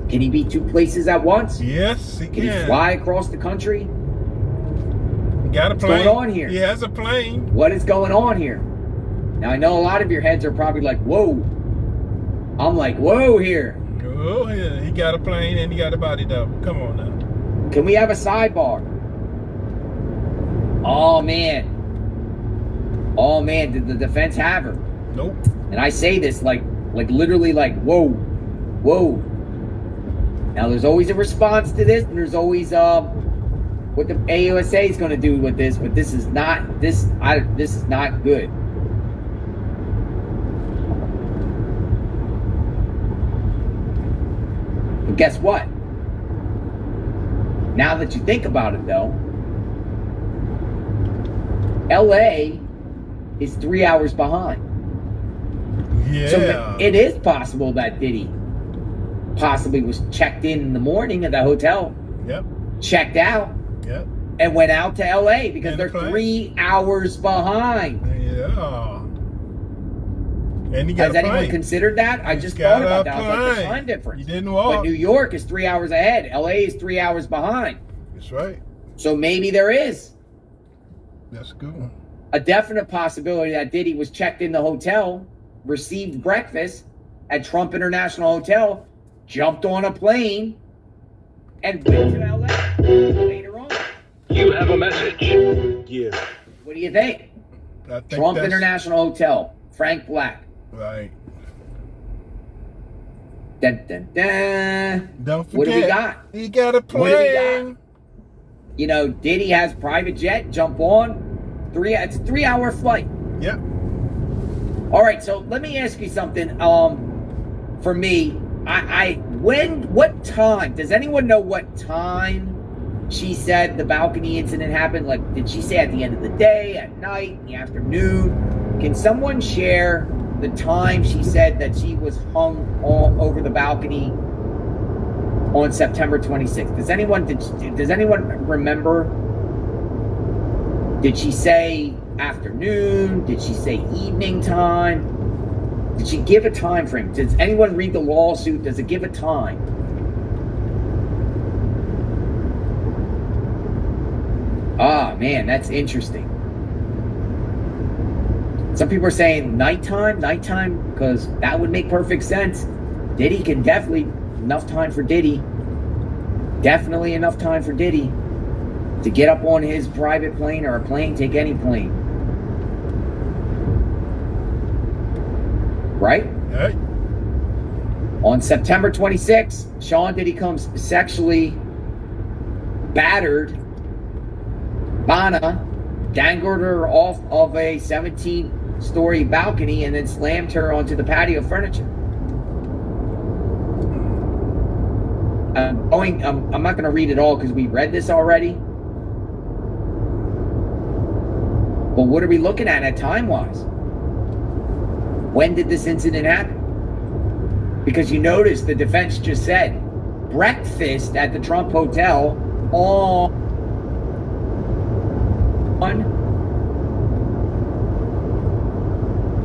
Can he be two places at once? Yes, he can. Can he fly across the country? He got a plane. What's going on here? He has a plane. What is going on here? Now, I know a lot of your heads are probably like, whoa. I'm like, whoa here. Oh, yeah. He got a plane and he got a body double. Come on now. Can we have a sidebar? Oh, man. Oh, man. Did the defense have her? Nope. And I say this like literally like, whoa. Whoa. Now, there's always a response to this, and there's always what the AUSA is going to do with this, but this is not this is not good. But guess what? Now that you think about it, though, LA is 3 hours behind. Yeah. So it is possible that Diddy possibly was checked in the morning at the hotel. Yep. Checked out. Yep. And went out to LA because they're 3 hours behind. Yeah. And he got Has anyone considered that? I just thought about that. I was like, the time difference. You didn't walk. But New York is 3 hours ahead. LA is 3 hours behind. That's right. So maybe there is That's a good one. a definite possibility that Diddy was checked in the hotel, received breakfast at Trump International Hotel, jumped on a plane, and went to LA later on. You have a message. Yeah. What do you think? I think Trump that's International Hotel, Frank Black. right. Dun, dun, dun. Don't forget. What do we got? He got a What do we plane. You know, Diddy has private jet. Jump on. It's a 3-hour flight. Yep. All right. So let me ask you something. For me, what time? Does anyone know what time she said the balcony incident happened? Like, did she say at the end of the day, at night, in the afternoon? Can someone share the time she said that she was hung all over the balcony on September 26th? Does anyone remember? Did she say afternoon? Did she say evening time? Did she give a time frame? Does anyone read the lawsuit? Does it give a time? Ah, man, that's interesting. Some people are saying nighttime, because that would make perfect sense. Diddy can definitely, enough time for Diddy. Definitely enough time for Diddy to get up on his private plane or a plane, take any plane. Right? Right. On September 26th, Sean Diddy Combs sexually battered Bana, dangled her off of a 17-story balcony, and then slammed her onto the patio furniture. I'm not going to read it all because we read this already. But what are we looking at time-wise? When did this incident happen? Because you notice the defense just said breakfast at the Trump Hotel on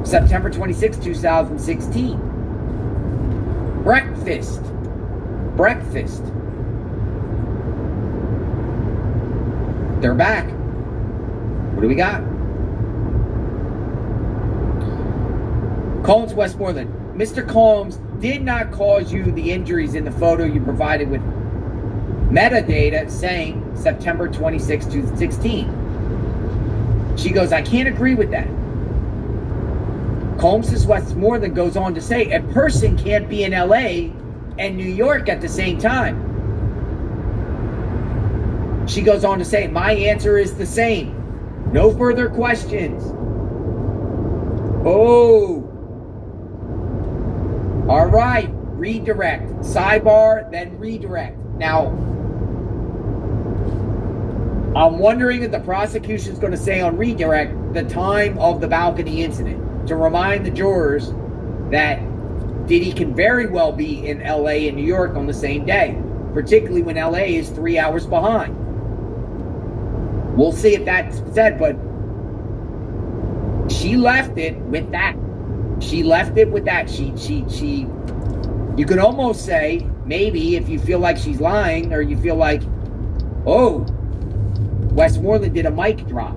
September 26, 2016. Breakfast. They're back. What do we got? Combs Westmoreland. Mr. Combs did not cause you the injuries in the photo you provided with metadata saying September 26, 2016. She goes, I can't agree with that. Combs Westmoreland goes on to say, a person can't be in LA and New York at the same time. She goes on to say, my answer is the same. No further questions. Oh. All right. Redirect. Sidebar, then redirect. Now, I'm wondering if the prosecution is going to say on redirect the time of the balcony incident to remind the jurors that Diddy can very well be in LA and New York on the same day, particularly when LA is 3 hours behind. We'll see if that's said, but she left it with that. She you could almost say, maybe if you feel like she's lying or you feel like, oh, Westmoreland did a mic drop.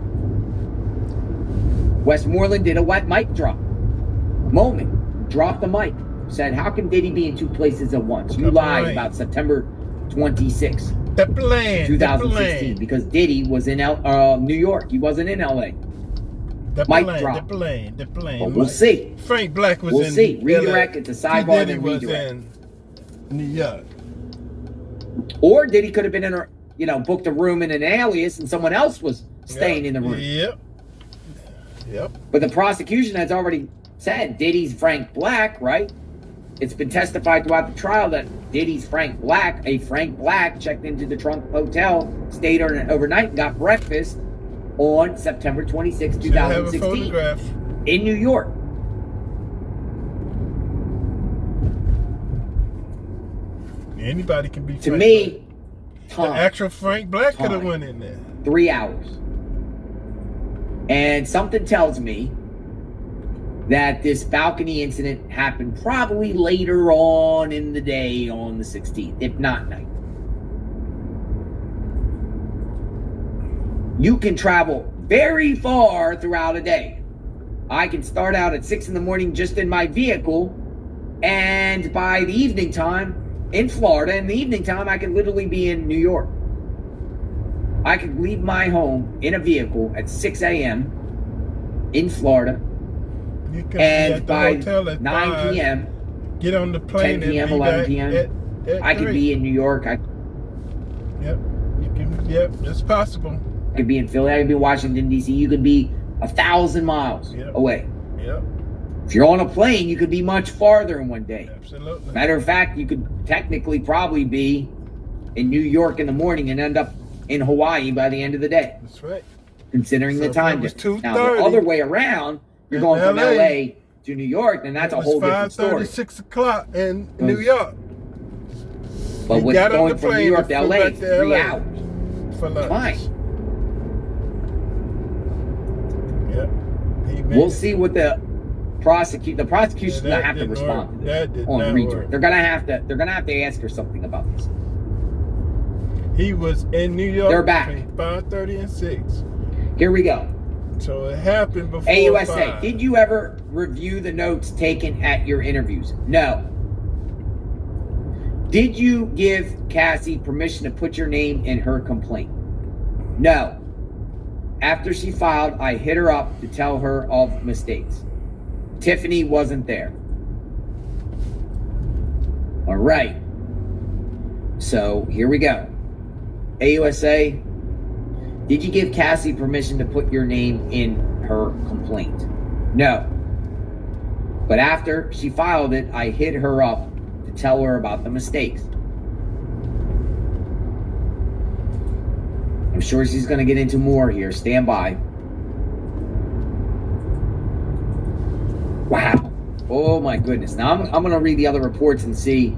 Westmoreland did a wet mic drop. Moment. Dropped the mic. Said, how can Diddy be in two places at once? You lied about September 26th, 2016, because Diddy was in New York. He wasn't in LA. Mic drop. The plane. But we'll see. Frank Black was in We'll see. Redirect at the sidebar, then was redirect. in New York. Or Diddy could have been in a, booked a room in an alias and someone else was staying in the room. Yep. But the prosecution has already said Diddy's Frank Black, right? It's been testified throughout the trial that Diddy's Frank Black checked into the Trump Hotel, stayed overnight, and got breakfast on September 26, 2016 in New York. Anybody can be To Frank me, Black. time. The actual Frank Black could have Time. went in there. 3 hours. And something tells me that this balcony incident happened probably later on in the day on the 16th, if not night. You can travel very far throughout a day. I can start out at 6 in the morning just in my vehicle, and by the evening time in Florida, in the evening time, I can literally be in New York. I could leave my home in a vehicle at 6 a.m. in Florida, You can and be at the by hotel at 9 5, p.m., get on the plane 10 p.m., and be 11 back p.m., at I could 3. be in New York. I Yep, you can. Yep, it's possible. could be in Philly. I could be in Washington, D.C. You could be 1,000 miles away. Yep, If you're on a plane, you could be much farther in one day. absolutely. Matter of fact, you could technically probably be in New York in the morning and end up in Hawaii by the end of the day, That's right. considering So the if time it was difference. Now, 2:30 the other way around, you're going from LA, LA to New York, then that's a whole different story. 6 o'clock in New York. But He with got on going the from New plane York and to flew LA, back it's to 3 LA. hours. For lunch. Fine. Yep. We'll see what the prosecution's Yeah, gonna have to respond to that this did on not redirect. work. They're gonna have to ask her something about this. He was in New York They're back. between 5:30 and 6. Here we go. So it happened before AUSA, 5. did you ever review the notes taken at your interviews? No. Did you give Cassie permission to put your name in her complaint? No. After she filed, I hit her up to tell her of mistakes. Tiffany wasn't there. All right. So here we go. AUSA, did you give Cassie permission to put your name in her complaint? No. But after she filed it, I hit her up to tell her about the mistakes. I'm sure she's going to get into more here. Stand by. Wow. Oh my goodness. Now I'm going to read the other reports and see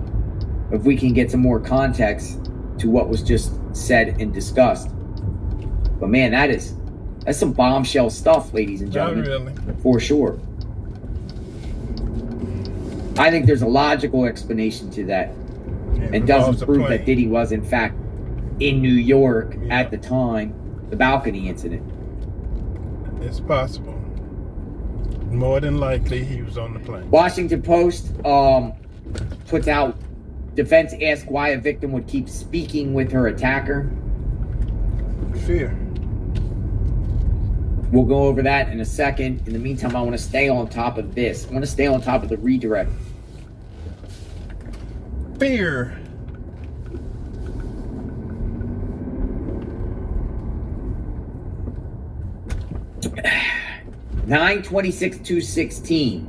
if we can get some more context to what was just said and discussed. But man, that's some bombshell stuff, ladies and gentlemen. Not really. For sure. I think there's a logical explanation to that. And doesn't prove that Diddy was in fact in New York at the time, the balcony incident. It's possible. More than likely, he was on the plane. Washington Post puts out, defense asked why a victim would keep speaking with her attacker. Fear. We'll go over that in a second. In the meantime, I want to stay on top of this. I want to stay on top of the redirect. Fear. (9/26/216).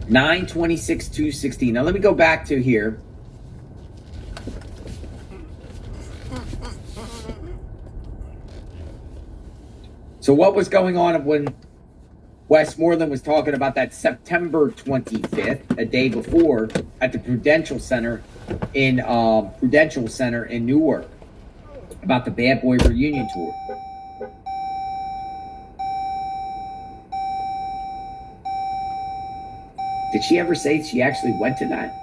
(9/26/216). Now let me go back to here. So what was going on when Westmoreland was talking about that September 25th, a day before, at the Prudential Center in Newark, about the Bad Boy reunion tour? Did she ever say she actually went to that?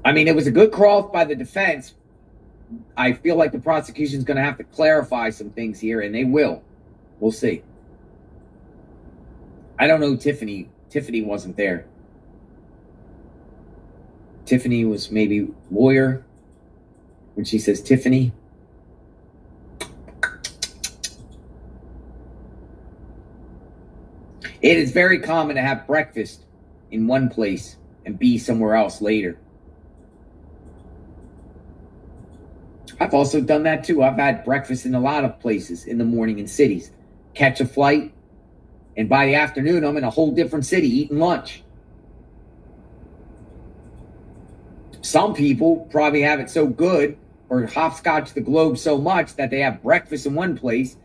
I mean, it was a good crawl by the defense. I feel like the prosecution's going to have to clarify some things here, and they will. We'll see. I don't know Tiffany. Tiffany wasn't there. Tiffany was maybe lawyer when she says Tiffany. It is very common to have breakfast in one place and be somewhere else later. I've also done that too. I've had breakfast in a lot of places in the morning in cities. Catch a flight, and by the afternoon, I'm in a whole different city eating lunch. Some people probably have it so good or hopscotch the globe so much that they have breakfast in one place,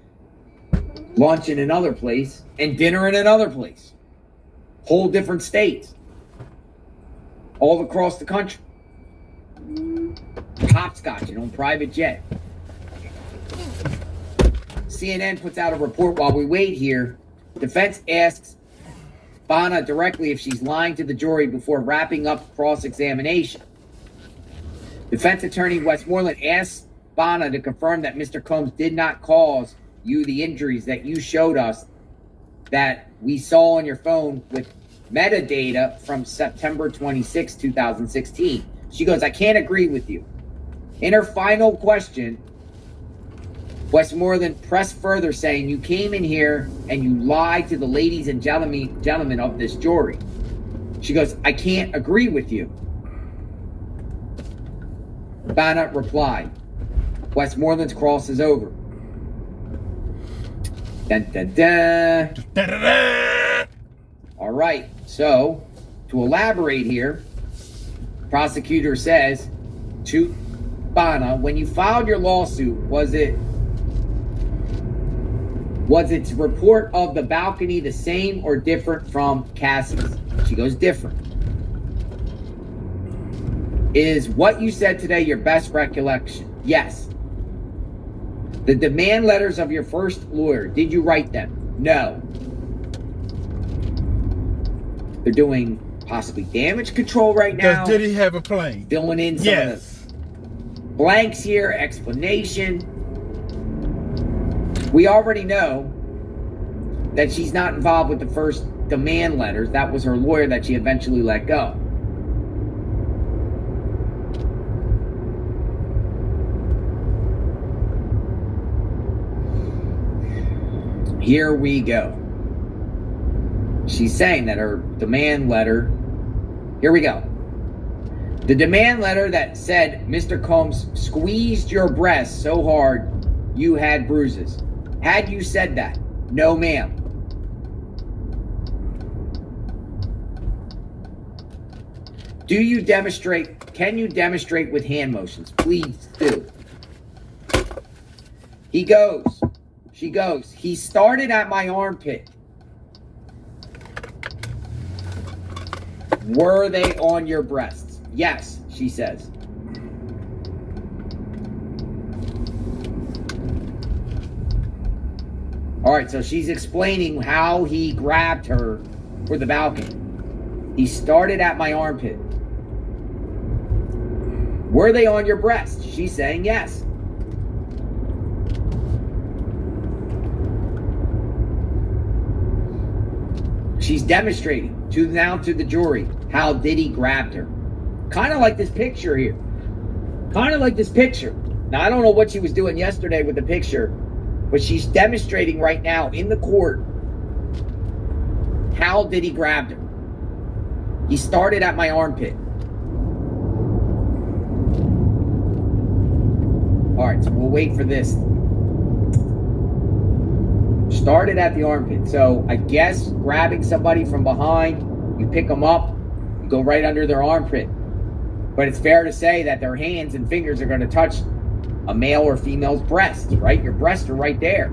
lunch in another place, and dinner in another place. Whole different states. All across the country. Hopscotching on private jet. CNN puts out a report while we wait here. Defense asks Bana directly if she's lying to the jury before wrapping up cross-examination. Defense attorney Westmoreland asks Bana to confirm that Mr. Combs did not cause you the injuries that you showed us that we saw on your phone with metadata from September 26, 2016. She goes, I can't agree with you. In her final question, Westmoreland pressed further, saying, you came in here and you lied to the ladies and gentlemen of this jury. She goes, I can't agree with you. Bana replied. Westmoreland's cross is over. Dun, dun, dun. Da-da-da. All right, so to elaborate here, prosecutor says to Bana, when you filed your lawsuit, was its report of the balcony the same or different from Cassie's? She goes, different. Is what you said today your best recollection? Yes. The demand letters of your first lawyer, did you write them? No. They're doing possibly damage control right now. Did he have a plane? Filling in some of the blanks here, explanation. We already know that she's not involved with the first demand letters. That was her lawyer that she eventually let go. Here we go. She's saying that her demand letter, here we go. The demand letter that said Mr. Combs squeezed your breast so hard you had bruises. Had you said that? No, ma'am. Can you demonstrate with hand motions? Please do. She goes, he started at my armpit. Were they on your breasts? Yes, she says. All right, so she's explaining how he grabbed her for the balcony. He started at my armpit. Were they on your breasts? She's saying yes. She's demonstrating now to the jury how Diddy grabbed her. Kind of like this picture here. Kind of like this picture. Now, I don't know what she was doing yesterday with the picture, but she's demonstrating right now in the court how Diddy grabbed her. He started at my armpit. All right, so we'll wait for this. Started at the armpit. So I guess grabbing somebody from behind, you pick them up, you go right under their armpit. But it's fair to say that their hands and fingers are going to touch a male or female's breast, right? Your breasts are right there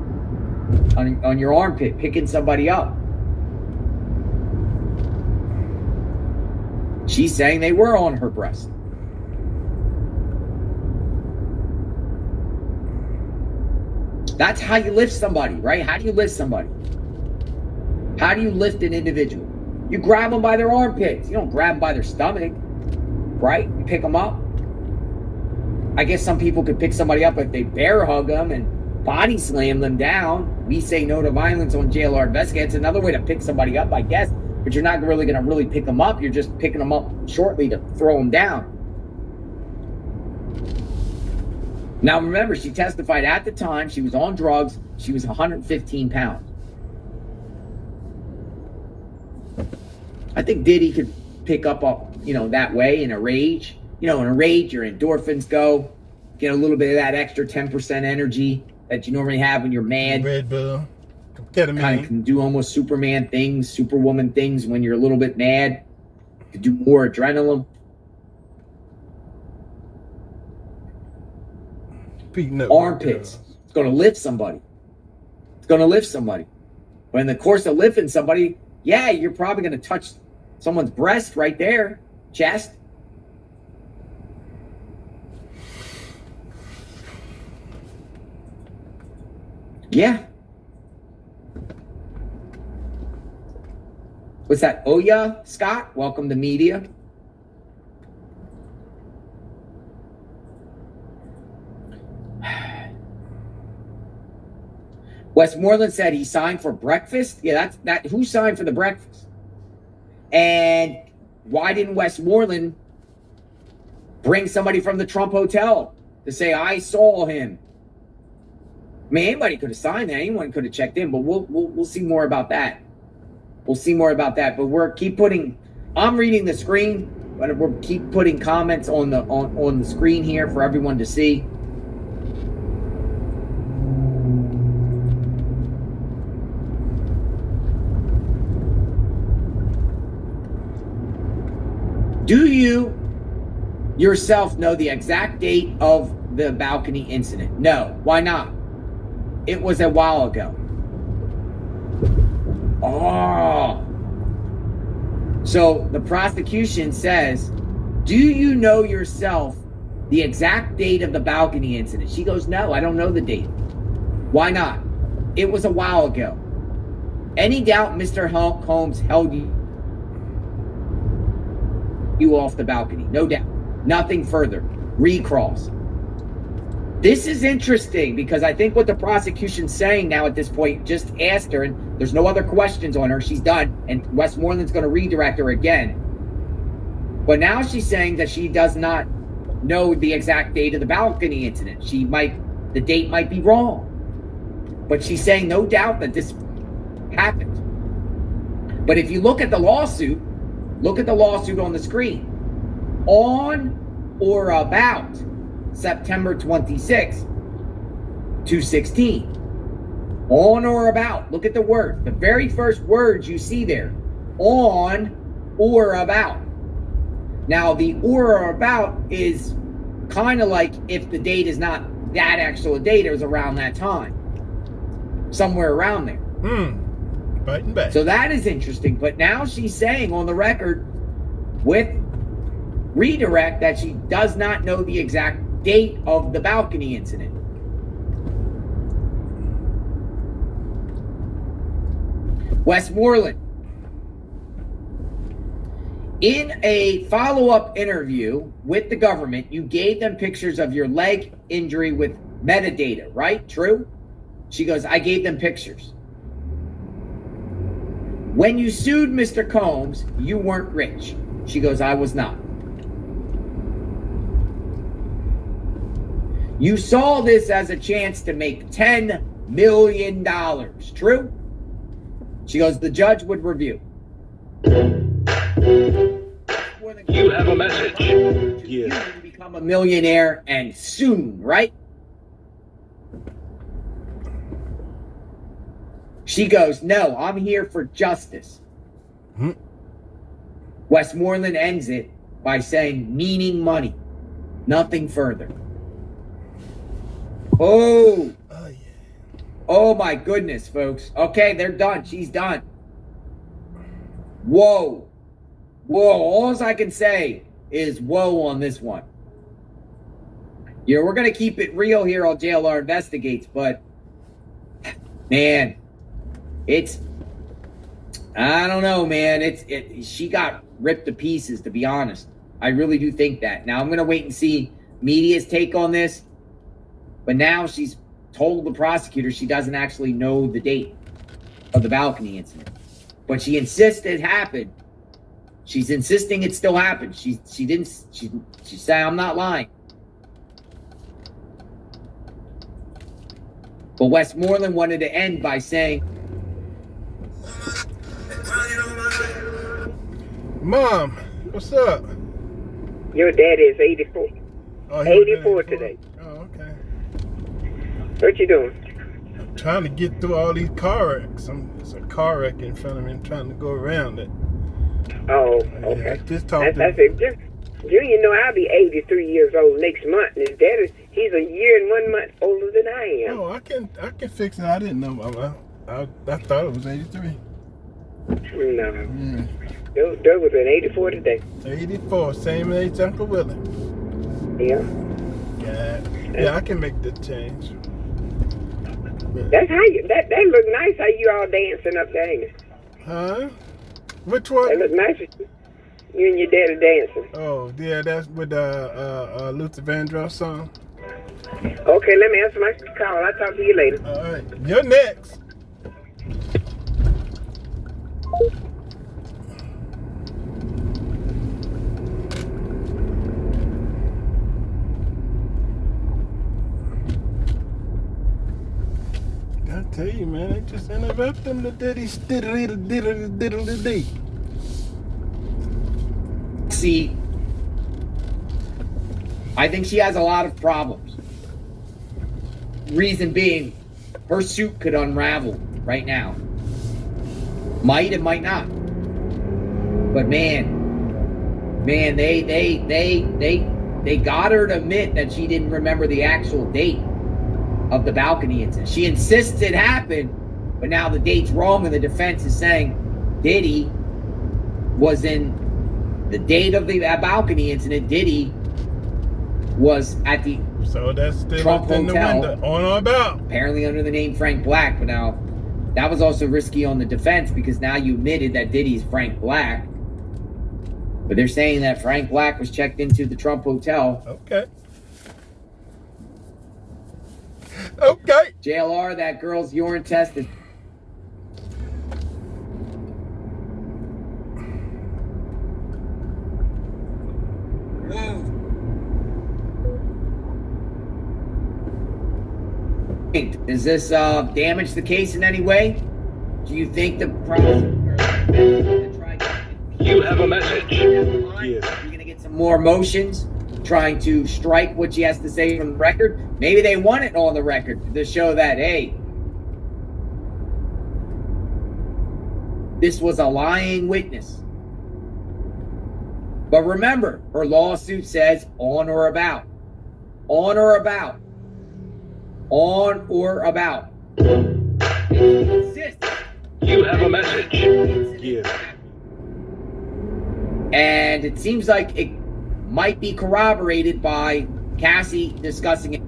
on your armpit, picking somebody up. She's saying they were on her breast. That's how you lift somebody, right? How do you lift somebody? How do you lift an individual? You grab them by their armpits. You don't grab them by their stomach, right? You pick them up. I guess some people could pick somebody up if they bear hug them and body slam them down. We say no to violence on JLR Investigate. It's another way to pick somebody up, I guess. But you're not really going to really pick them up. You're just picking them up shortly to throw them down. Now, remember, she testified at the time she was on drugs. She was 115 pounds. I think Diddy could pick up, that way in a rage. In a rage, your endorphins go. Get a little bit of that extra 10% energy that you normally have when you're mad. Red Bull. Ketamine. Kind of can do almost Superman things, Superwoman things when you're a little bit mad. You can do more adrenaline. Armpits. It's going to lift somebody. But in the course of lifting somebody, yeah, you're probably going to touch someone's breast right there, chest. Yeah. What's that? Oya, Scott? Welcome to media. Westmoreland said he signed for breakfast. Yeah, that. Who signed for the breakfast? And why didn't Westmoreland bring somebody from the Trump Hotel to say, I saw him? I mean, anybody could have signed that. Anyone could have checked in, but we'll see more about that. We'll see more about that. But I'm reading the screen, but we'll keep putting comments on the screen here for everyone to see. Do you yourself know the exact date of the balcony incident? No. Why not? It was a while ago. Oh. So the prosecution says, do you know yourself the exact date of the balcony incident? She goes, no, I don't know the date. Why not? It was a while ago. Any doubt Mr. Combs held you off the balcony? No doubt. Nothing further. Recross. This is interesting because I think what the prosecution's saying now at this point, just asked her, and there's no other questions on her. She's done, and Westmoreland's going to redirect her again. But now she's saying that she does not know the exact date of the balcony incident. The date might be wrong. But she's saying no doubt that this happened. But if you look at the lawsuit on the screen. On or about September 26, 2016. On or about. Look at the word. The very first words you see there. On or about. Now, the or about is kind of like if the date is not that actual date, it was around that time. Somewhere around there. Biting back. So that is interesting. But now she's saying on the record with redirect that she does not know the exact date of the balcony incident. Westmoreland. In a follow-up interview with the government, you gave them pictures of your leg injury with metadata, right? True? She goes, I gave them pictures. When you sued Mr. Combs, you weren't rich. She goes, I was not. You saw this as a chance to make $10 million. True? She goes, the judge would review. You have a message. You can become a millionaire and soon, right? She goes, no, I'm here for justice. Westmoreland ends it by saying, meaning money. Nothing further. Oh. Oh, yeah. Oh, my goodness, folks. Okay, they're done. She's done. Whoa. Whoa. All I can say is whoa on this one. You know, we're going to keep it real here on JLR Investigates, but, man, I don't know, man. She got ripped to pieces, to be honest. I really do think that. Now, I'm going to wait and see media's take on this. But now she's told the prosecutor she doesn't actually know the date of the balcony incident. But she insists it happened. She's insisting it still happened. She said, I'm not lying. But Westmoreland wanted to end by saying, Mom, what's up? Your dad is 84. Oh, 84 today. Oh, okay. What you doing? I'm trying to get through all these car wrecks. There's a car wreck in front of me. I'm trying to go around it. Oh, Yeah, okay. I just talked That's to it. Junior, know I'll be 83 years old next month, and his dad he's a year and 1 month older than I am. Oh, I can fix it. I didn't know. I thought it was 83. No. Yeah. There was an 84 today. 84, same age Uncle Willie. Yeah. Yeah, I can make the change. But, That's how that look nice how you all dancing up there, ain't it? huh? Which That one? look nice. You and your dad are dancing. Oh, yeah, that's with Luther Vandross song. Okay, let me answer my call. I'll talk to you later. All right, you're next. I tell you, man, they just interrupt them the diddly. See, I think she has a lot of problems. Reason being, her suit could unravel right now. Might and might not. But man, they got her to admit that she didn't remember the actual date of the balcony incident. She insists it happened, but now the date's wrong, and the defense is saying Diddy was in the date of the balcony incident. Diddy was at the So that's still Trump up in the Hotel, window, on or about. apparently under the name Frank Black. But now that was also risky on the defense, because now you admitted that Diddy's Frank Black. But they're saying that Frank Black was checked into the Trump Hotel. Okay. Okay. JLR, that girl's urine test is... Does this damage the case in any way? Do you think the You have a message. You're going to get some more motions trying to strike what she has to say from the record? Maybe they want it on the record to show that, hey, this was a lying witness. But remember, her lawsuit says on or about. On or about. On or about. You have a message. And it seems like it might be corroborated by Cassie discussing it.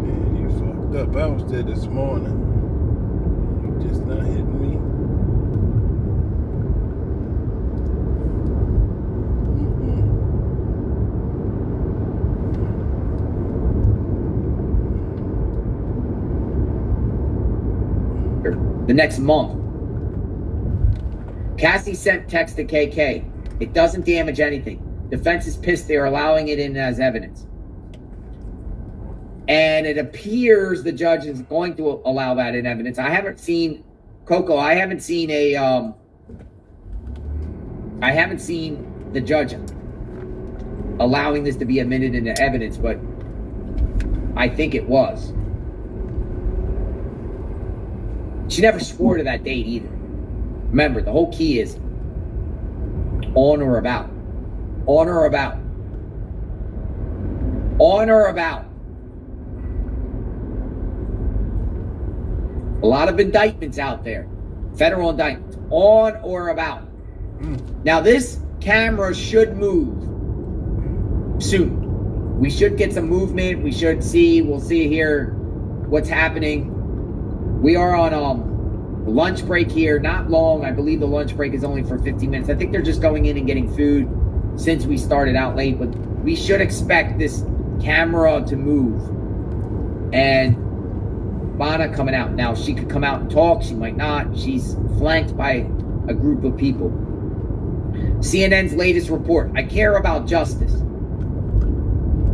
Man, you fucked up. I was there this morning. You just not hitting me. The next month. Cassie sent text to KK. It doesn't damage anything. Defense is pissed they are allowing it in as evidence. And it appears the judge is going to allow that in evidence. I haven't seen, Coco, I haven't seen the judge allowing this to be admitted into evidence, but I think it was. She never swore to that date either. Remember, the whole key is on or about. On or about. On or about. A lot of indictments out there. Federal indictments. On or about. Now, this camera should move soon. We should get some movement. We should see. We'll see here what's happening. We are on lunch break here. Not long. I believe the lunch break is only for 15 minutes. I think they're just going in and getting food since we started out late. But we should expect this camera to move. And Bana coming out. Now, she could come out and talk. She might not. She's flanked by a group of people. CNN's latest report. I care about justice.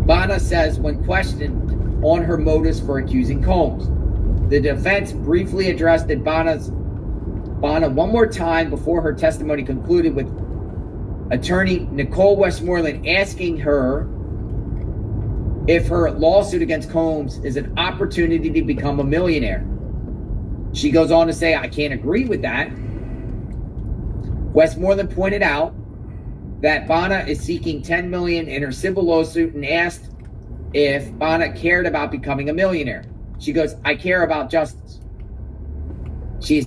Bana says when questioned on her motives for accusing Combs. The defense briefly addressed Bana one more time before her testimony concluded, with attorney Nicole Westmoreland asking her if her lawsuit against Combs is an opportunity to become a millionaire. She goes on to say, I can't agree with that. Westmoreland pointed out that Bana is seeking $10 million in her civil lawsuit and asked if Bana cared about becoming a millionaire. She goes, I care about justice. She's...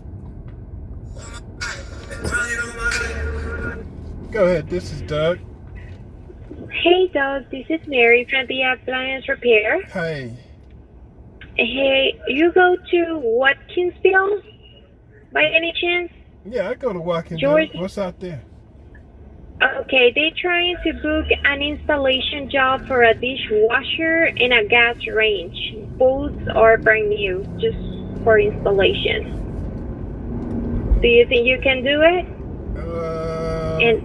Go ahead, this is Doug. Hey, Doug. This is Mary from the Appliance Repair. Hey. Hey, you go to Watkinsville by any chance? Yeah, I go to Watkinsville. George? What's out there? Okay, they're trying to book an installation job for a dishwasher and a gas range. Both are brand new, just for installation. Do you think you can do it? And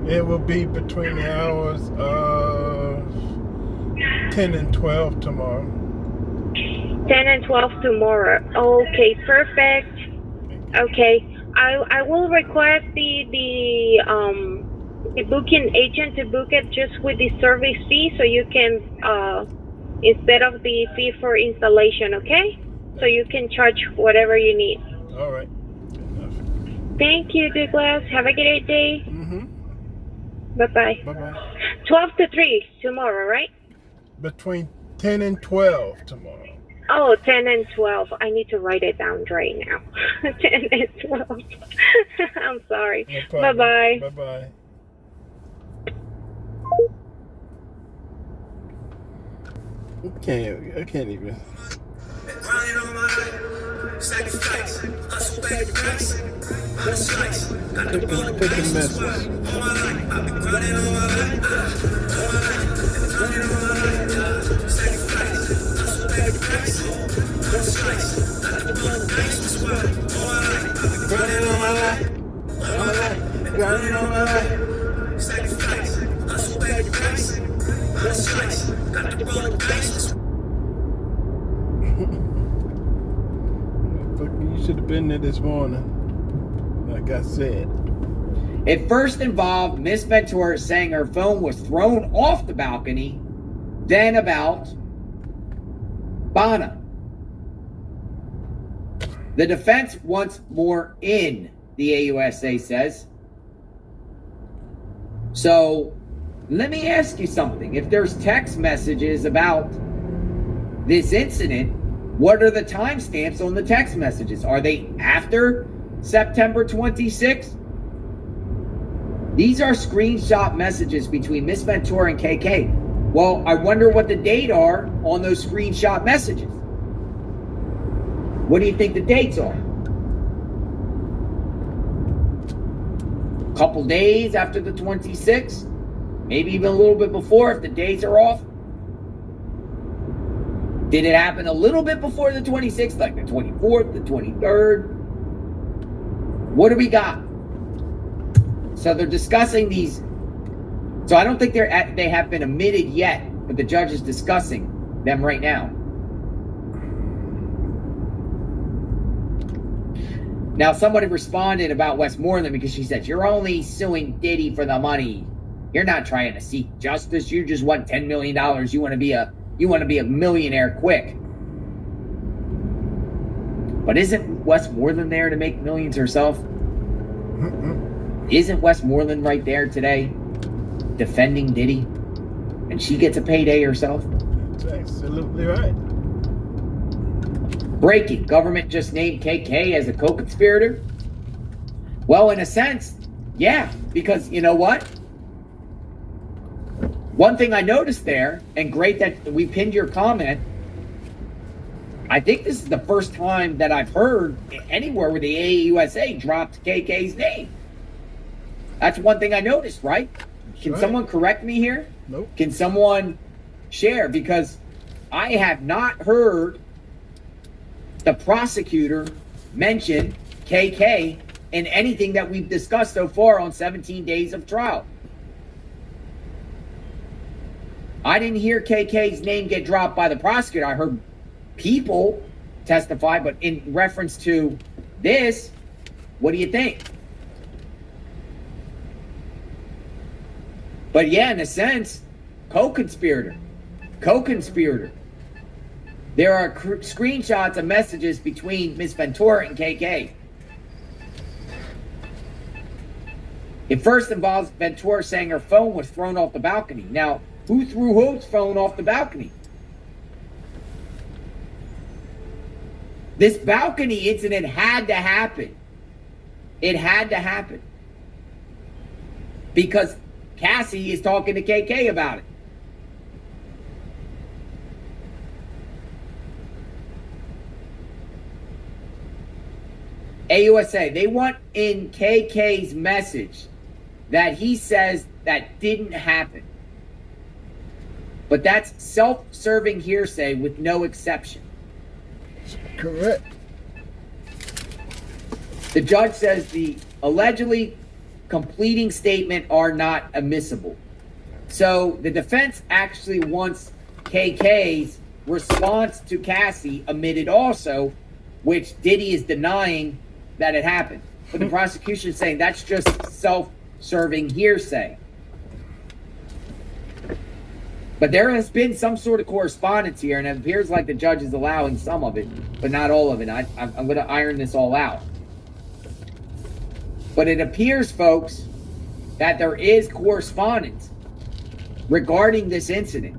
It will be between the hours of 10 and 12 tomorrow. 10 and 12 tomorrow. Okay, perfect. Okay, I will request the booking agent to book it just with the service fee, so you can instead of the fee for installation. Okay, so you can charge whatever you need. All right. Good enough. Thank you, Douglas. Have a great day. Bye bye. Bye bye. 12 to 3 tomorrow, right? Between 10 and 12 tomorrow. Oh, 10 and 12. I need to write it down right now. 10 and 12. I'm sorry. No problem. Bye-bye. Bye-bye. I can't even. Take the message. You should have been there this morning, like I said. It first involved Miss Ventura saying her phone was thrown off the balcony, then about Bonna. The defense wants more in, the AUSA says. So, let me ask you something. If there's text messages about this incident, what are the timestamps on the text messages? Are they after September 26th? These are screenshot messages between Miss Ventura and KK. Well, I wonder what the date are on those screenshot messages. What do you think the dates are? A couple days after the 26th? Maybe even a little bit before if the dates are off? Did it happen a little bit before the 26th, like the 24th, the 23rd? What do we got? So they're discussing these. So I don't think they have been admitted yet, but the judge is discussing them right now. Now, somebody responded about Westmoreland because she said, you're only suing Diddy for the money. You're not trying to seek justice. You just want $10 million. You want to be a millionaire quick. But isn't Westmoreland there to make millions herself? Isn't Westmoreland right there today defending Diddy? And she gets a payday herself? That's absolutely right. Breaking. Government just named KK as a co-conspirator? Well, in a sense, yeah. Because you know what? One thing I noticed there, and great that we pinned your comment, I think this is the first time that I've heard anywhere where the AUSA dropped KK's name. That's one thing I noticed, right? Can someone correct me here? Nope. Can someone share? Because I have not heard the prosecutor mention KK in anything that we've discussed so far on 17 days of trial. I didn't hear KK's name get dropped by the prosecutor. I heard people testify, but in reference to this, what do you think? But yeah, in a sense, co-conspirator. There are screenshots of messages between Miss Ventura and KK. It first involves Ventura saying her phone was thrown off the balcony. Now, who threw whose phone off the balcony? This balcony incident had to happen. It had to happen. Because Cassie is talking to KK about it. AUSA, they want in KK's message that he says that didn't happen. But that's self-serving hearsay with no exception. Correct. The judge says the allegedly completing statement are not admissible. So the defense actually wants KK's response to Cassie omitted also, which Diddy is denying that it happened. But the prosecution is saying that's just self-serving hearsay. But there has been some sort of correspondence here, and it appears like the judge is allowing some of it, but not all of it. I'm going to iron this all out. But it appears, folks, that there is correspondence regarding this incident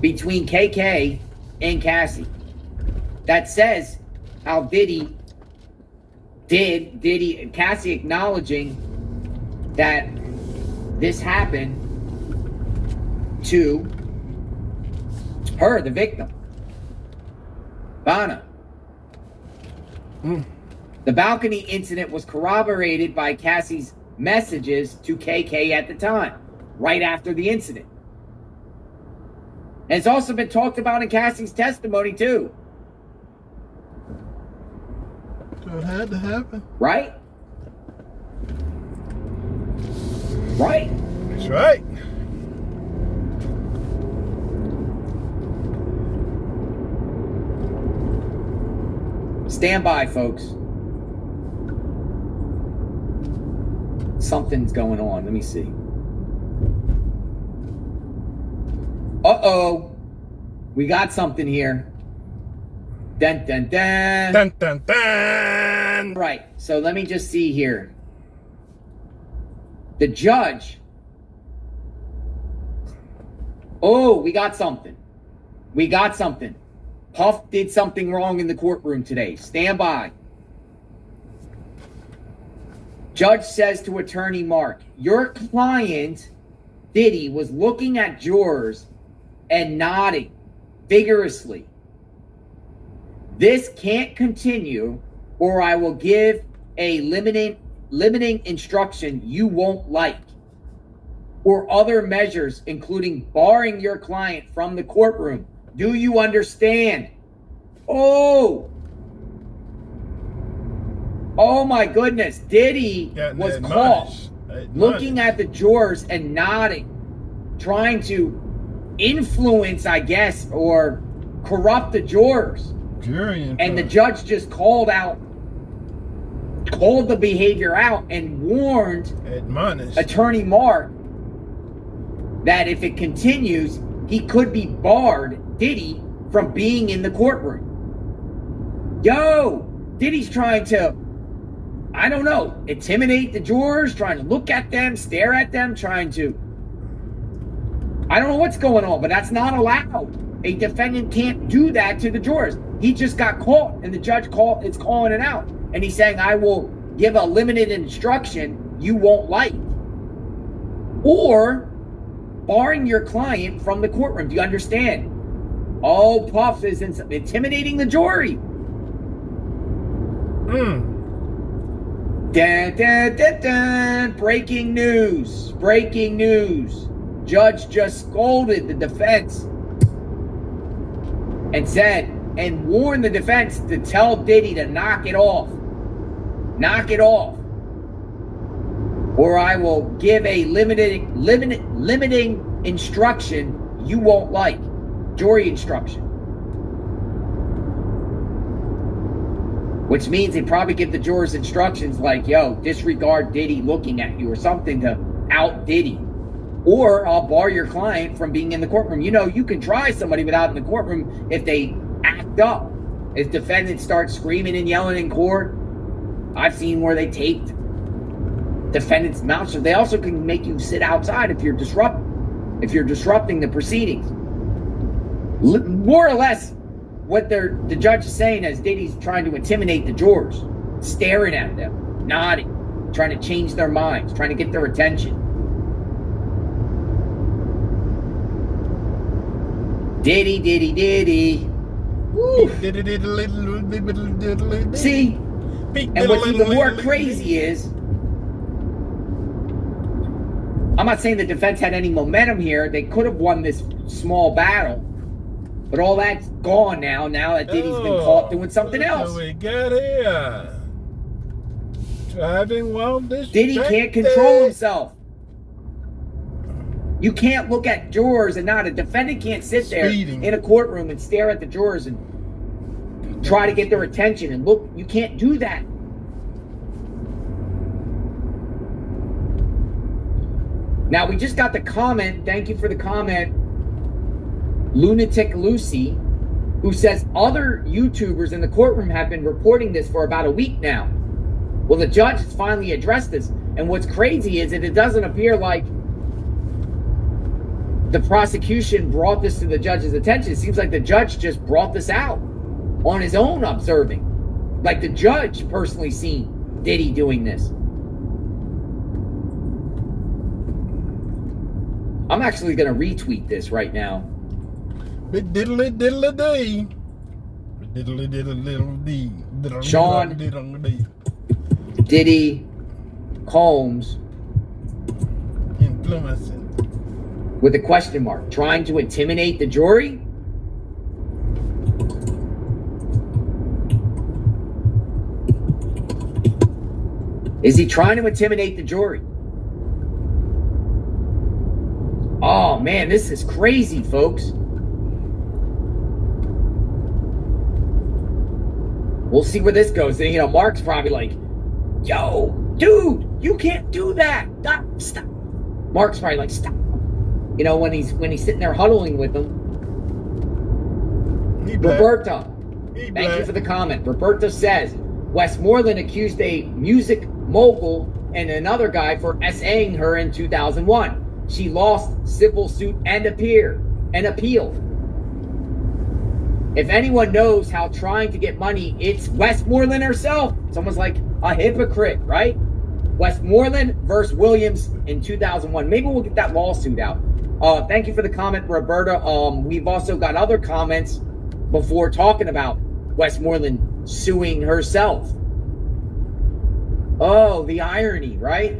between KK and Cassie that says how Cassie acknowledging that this happened to her, the victim, Vanna. The balcony incident was corroborated by Cassie's messages to KK at the time, right after the incident. And it's also been talked about in Cassie's testimony too. So it had to happen. Right? Right. That's right. Stand by, folks. Something's going on. Let me see. Uh-oh. We got something here. Dun, dun, dun. Dun, dun, dun. Right. So let me just see here. The judge. Oh, we got something. We got something. Puff did something wrong in the courtroom today. Stand by. Judge says to attorney Mark, your client, Diddy, was looking at jurors and nodding vigorously. This can't continue, or I will give a limiting instruction you won't like, or other measures, including barring your client from the courtroom. Do you understand? Oh my goodness. Diddy was caught looking at the jurors and nodding, trying to influence, I guess, or corrupt the jurors. And the judge just called the behavior out and warned attorney Mark that if it continues, he could be barred, Diddy, from being in the courtroom. Yo, Diddy's trying to, I don't know, intimidate the jurors, trying to look at them, stare at them, trying to, I don't know what's going on, but that's not allowed. A defendant can't do that to the jurors. He just got caught, and the judge is calling it out. And he's saying, I will give a limited instruction you won't like. Or barring your client from the courtroom. Do you understand? Oh, Puff is intimidating the jury. Dun, dun, dun, dun. Breaking news. Breaking news. Judge just scolded the defense and said, and warned the defense to tell Diddy to knock it off. Knock it off. Or I will give a limiting instruction you won't like. Jury instruction. Which means they probably give the jurors instructions like, yo, disregard Diddy looking at you, or something to out Diddy. Or I'll bar your client from being in the courtroom. You know, you can try somebody without in the courtroom if they act up. If defendants start screaming and yelling in court. I've seen where they taped defendants' mouths. So they also can make you sit outside if you're disrupting the proceedings. More or less, what the judge is saying is Diddy's trying to intimidate the jurors, staring at them, nodding, trying to change their minds, trying to get their attention. Diddy. Woo. See? And what's even more crazy is, I'm not saying the defense had any momentum here. They could have won this small battle. But all that's gone now that Diddy's been caught doing something else. We got here. Driving while this Diddy can't control himself. You can't look at jurors and not. A defendant can't sit there in a courtroom and stare at the jurors and try to get their attention and look. You can't do that. Now, we just got the comment. Thank you for the comment. Lunatic Lucy, who says other YouTubers in the courtroom have been reporting this for about a week now. Well, the judge has finally addressed this. And what's crazy is that it doesn't appear like the prosecution brought this to the judge's attention. It seems like the judge just brought this out on his own, observing. Like the judge personally seen Diddy doing this. I'm actually going to retweet this right now. Diddly day. Diddly dee. Sean Diddy Combs influencing with a question mark, trying to intimidate the jury. Is he trying to intimidate the jury? Oh man, this is crazy, folks. We'll see where this goes. You know, Mark's probably like, yo, dude, you can't do that. Stop. Mark's probably like, stop. You know, when he's sitting there huddling with them. Roberta, thank you for the comment. Roberta says, Westmoreland accused a music mogul and another guy for SAing her in 2001. She lost civil suit and appeal. If anyone knows how trying to get money, it's Westmoreland herself. Someone's like a hypocrite, right? Westmoreland versus Williams in 2001. Maybe we'll get that lawsuit out. Thank you for the comment, Roberta. We've also got other comments before talking about Westmoreland suing herself. Oh, the irony, right?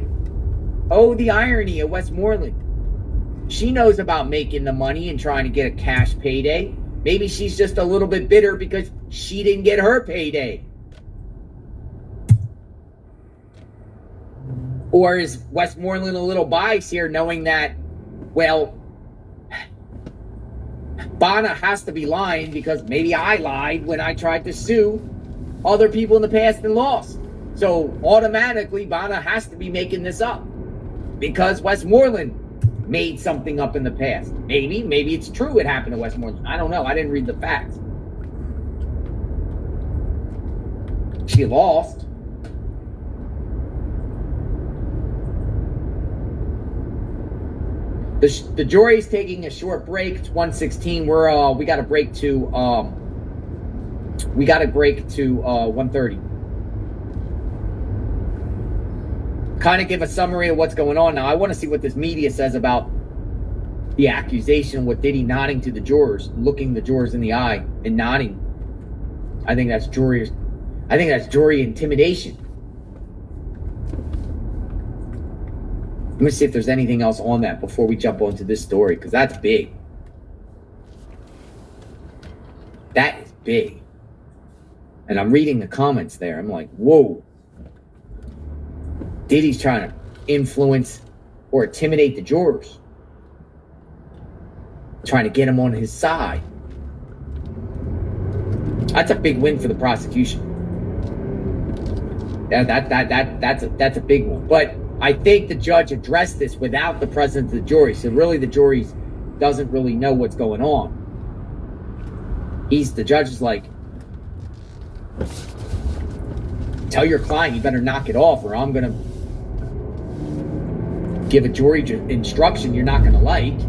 Oh, the irony of Westmoreland. She knows about making the money and trying to get a cash payday. Maybe she's just a little bit bitter because she didn't get her payday. Or is Westmoreland a little biased here, knowing that, well, Bana has to be lying because maybe I lied when I tried to sue other people in the past and lost. So automatically, Bana has to be making this up because Westmoreland made something up in the past. Maybe it's true it happened to Westmoreland. I don't know. I didn't read the facts. She lost. The jury is taking a short break. It's 1:16. We got a break to 1:30. Kind of give a summary of what's going on now. I want to see what this media says about the accusation, what Diddy nodding to the jurors, looking the jurors in the eye and nodding. I think that's jury intimidation. Let me see if there's anything else on that before we jump onto this story, because that's big. That is big. And I'm reading the comments there. I'm like, whoa. Diddy's trying to influence or intimidate the jurors. Trying to get them on his side. That's a big win for the prosecution. That's a big one. But I think the judge addressed this without the presence of the jury. So really the jury doesn't really know what's going on. The judge is like, tell your client you better knock it off or I'm going to give a jury instruction you're not going to like.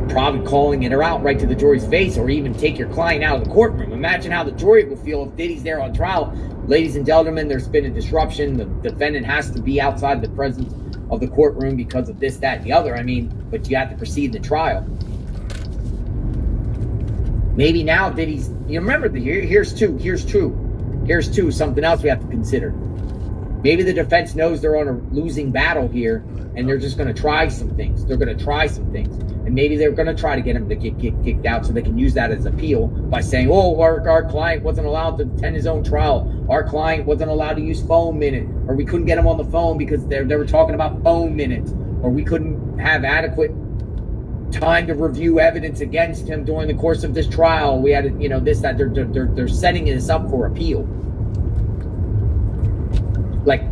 Probably calling it out right to the jury's face, or even take your client out of the courtroom. Imagine how the jury will feel if Diddy's there on trial. Ladies and gentlemen, there's been a disruption. The defendant has to be outside the presence of the courtroom because of this, that, and the other. I mean, but you have to proceed the trial. Maybe now Diddy's, you remember, here's two, something else we have to consider. Maybe the defense knows they're on a losing battle here, and they're just going to try some things. And maybe they're going to try to get him to get kicked out so they can use that as appeal by saying, oh, our client wasn't allowed to attend his own trial. Our client wasn't allowed to use phone minute, or we couldn't get him on the phone because they were talking about phone minutes, or we couldn't have adequate time to review evidence against him during the course of this trial. We had, this, that. They're setting this up for appeal. Like,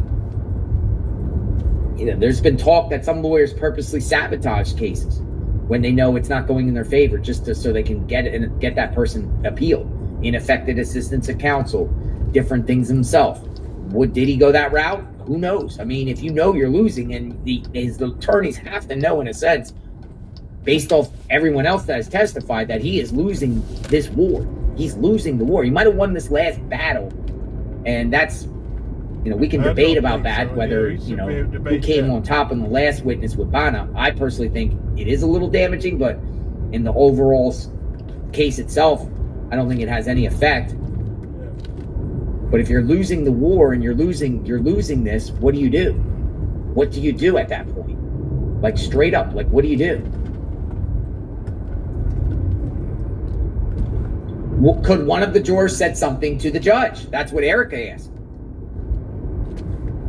there's been talk that some lawyers purposely sabotage cases when they know it's not going in their favor, just so they can get that person appealed. Ineffective assistance of counsel, different things himself. Did he go that route? Who knows? I mean, if you know you're losing, and his attorneys have to know, in a sense, based off everyone else that has testified, that he is losing this war. He's losing the war. He might have won this last battle, and that's, we can debate about that, whether, who came on top in the last witness with Bana. I personally think it is a little damaging, but in the overall case itself, I don't think it has any effect. But if you're losing the war and you're losing this, what do you do? What do you do at that point? Like, straight up, like, what do you do? Could one of the jurors said something to the judge? That's what Erica asked.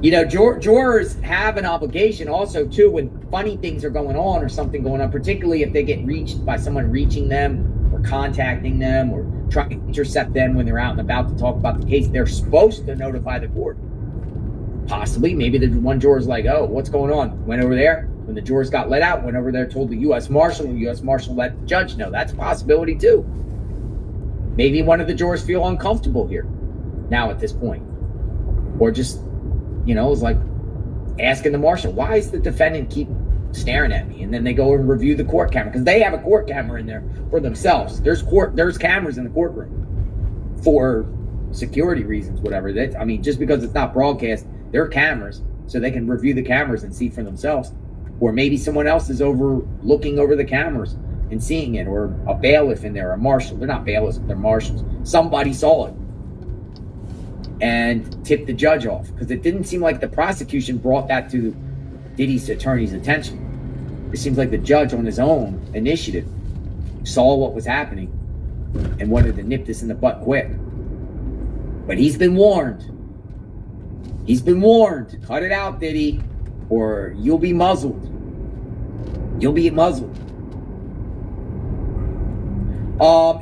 Jurors have an obligation also, too, when funny things are going on or something going on, particularly if they get reached by someone reaching them or contacting them or trying to intercept them when they're out and about to talk about the case. They're supposed to notify the court. Possibly, maybe the one juror's like, oh, what's going on? Went over there. When the jurors got let out, went over there, told the U.S. Marshal, and the U.S. Marshal let the judge know. That's a possibility, too. Maybe one of the jurors feel uncomfortable here now at this point. Or just, it's like asking the marshal, why is the defendant keep staring at me? And then they go and review the court camera, because they have a court camera in there for themselves. There's cameras in the courtroom for security reasons, whatever. Just because it's not broadcast, there are cameras, so they can review the cameras and see for themselves. Or maybe someone else is looking over the cameras and seeing it, or a bailiff in there, a marshal. They're not bailiffs, they're marshals. Somebody saw it and tipped the judge off, because it didn't seem like the prosecution brought that to Diddy's attorney's attention. It seems like the judge, on his own initiative, saw what was happening and wanted to nip this in the butt quick. But he's been warned. Cut it out, Diddy, or you'll be muzzled.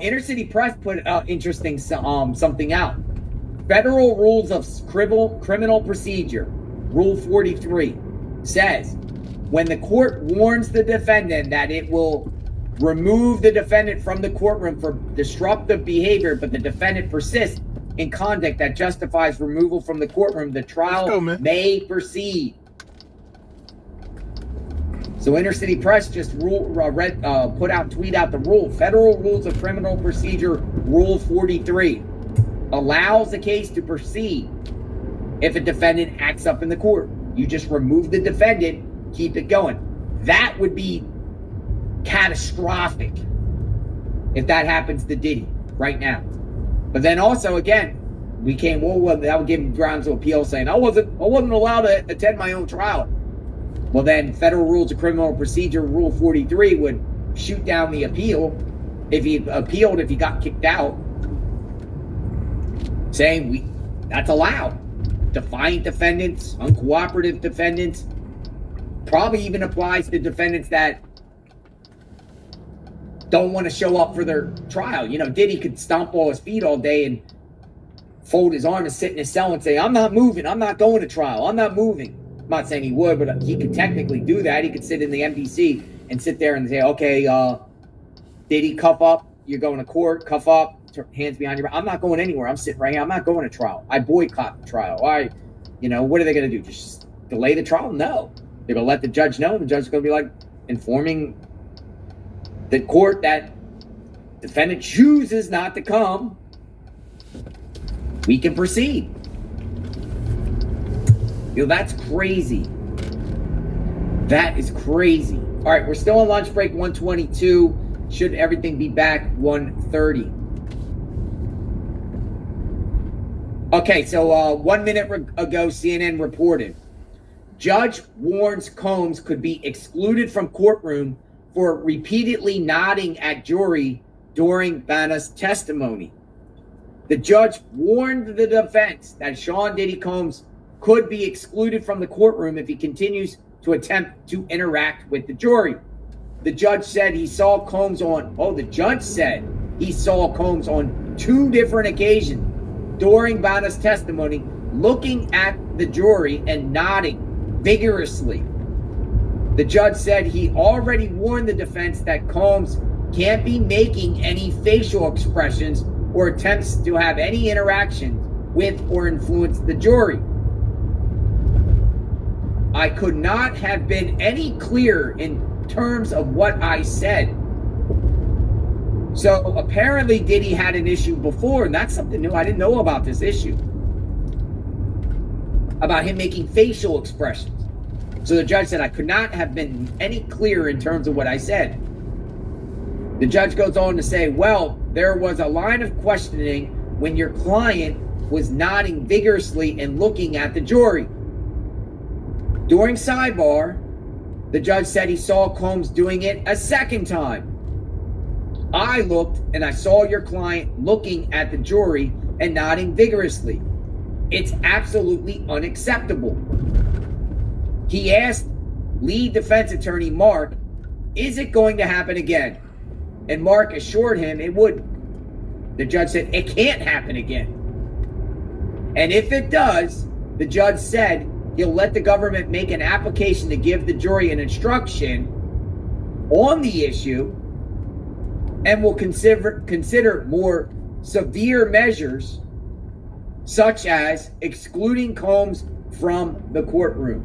Inner City Press put interesting something out. Federal Rules of Criminal Procedure, Rule 43, says when the court warns the defendant that it will remove the defendant from the courtroom for disruptive behavior, but the defendant persists in conduct that justifies removal from the courtroom, the trial may proceed. So Inner City Press just tweet out the rule. Federal Rules of Criminal Procedure, Rule 43, allows the case to proceed if a defendant acts up in the court. You just remove the defendant, keep it going. That would be catastrophic if that happens to Diddy right now. But then also, again, that would give him grounds of appeal, saying I wasn't allowed to attend my own trial. Well, then Federal Rules of Criminal Procedure, Rule 43, would shoot down the appeal if he got kicked out, saying that's allowed. Defiant defendants, uncooperative defendants, probably even applies to defendants that don't want to show up for their trial. Diddy could stomp all his feet all day and fold his arm and sit in his cell and say, I'm not moving, I'm not going to trial, I'm not moving. I'm not saying he would, but he could technically do that. He could sit in the MDC and sit there and say, okay, Diddy, cuff up, you're going to court, cuff up, hands behind your back. I'm not going anywhere. I'm sitting right here. I'm not going to trial. I boycott the trial. What are they going to do? Just delay the trial? No. They're going to let the judge know. The judge is going to be like informing the court that defendant chooses not to come. We can proceed. That's crazy. That is crazy. All right, we're still on lunch break 122. should everything be back 1:30. Okay, so 1 minute ago, CNN reported, judge warns Combs could be excluded from courtroom for repeatedly nodding at jury during Vanna's testimony. The judge warned the defense that Sean Diddy Combs could be excluded from the courtroom if he continues to attempt to interact with the jury. The judge said he saw Combs on 2 different occasions during Vanna's testimony, looking at the jury and nodding vigorously. The judge said he already warned the defense that Combs can't be making any facial expressions or attempts to have any interaction with or influence the jury. I could not have been any clearer in terms of what I said. So apparently Diddy had an issue before, and that's something new. I didn't know about this issue, about him making facial expressions. So the judge said I could not have been any clearer in terms of what I said. The judge goes on to say, well, there was a line of questioning when your client was nodding vigorously and looking at the jury. During sidebar, the judge said he saw Combs doing it a second time. I looked and I saw your client looking at the jury and nodding vigorously. It's absolutely unacceptable. He asked lead defense attorney Mark, is it going to happen again? And Mark assured him it wouldn't. The judge said it can't happen again. And if it does, the judge said he'll let the government make an application to give the jury an instruction on the issue and will consider more severe measures, such as excluding Combs from the courtroom.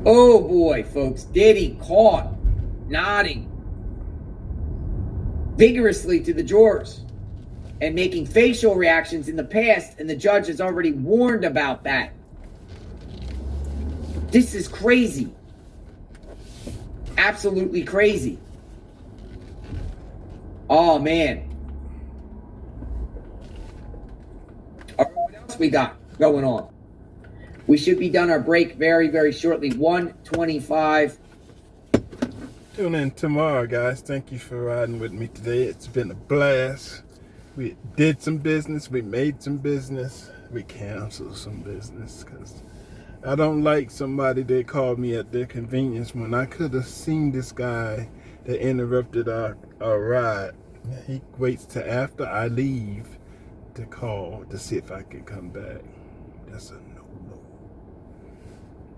Oh boy, folks, Diddy caught nodding vigorously to the jurors and making facial reactions in the past, and the judge has already warned about that. This is crazy. Absolutely crazy. Oh, man. All right, what else we got going on? We should be done our break very, very shortly. 1:25. Tune in tomorrow, guys. Thank you for riding with me today. It's been a blast. We did some business. We made some business. We canceled some business because I don't like somebody that called me at their convenience when I could have seen this guy that interrupted our ride. He waits till after I leave to call to see if I can come back. That's a no-no.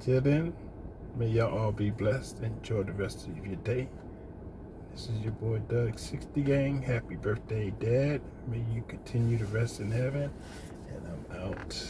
Till then, may y'all all be blessed. Enjoy the rest of your day. This is your boy Doug 60 Gang. Happy birthday, Dad. May you continue to rest in heaven. And I'm out.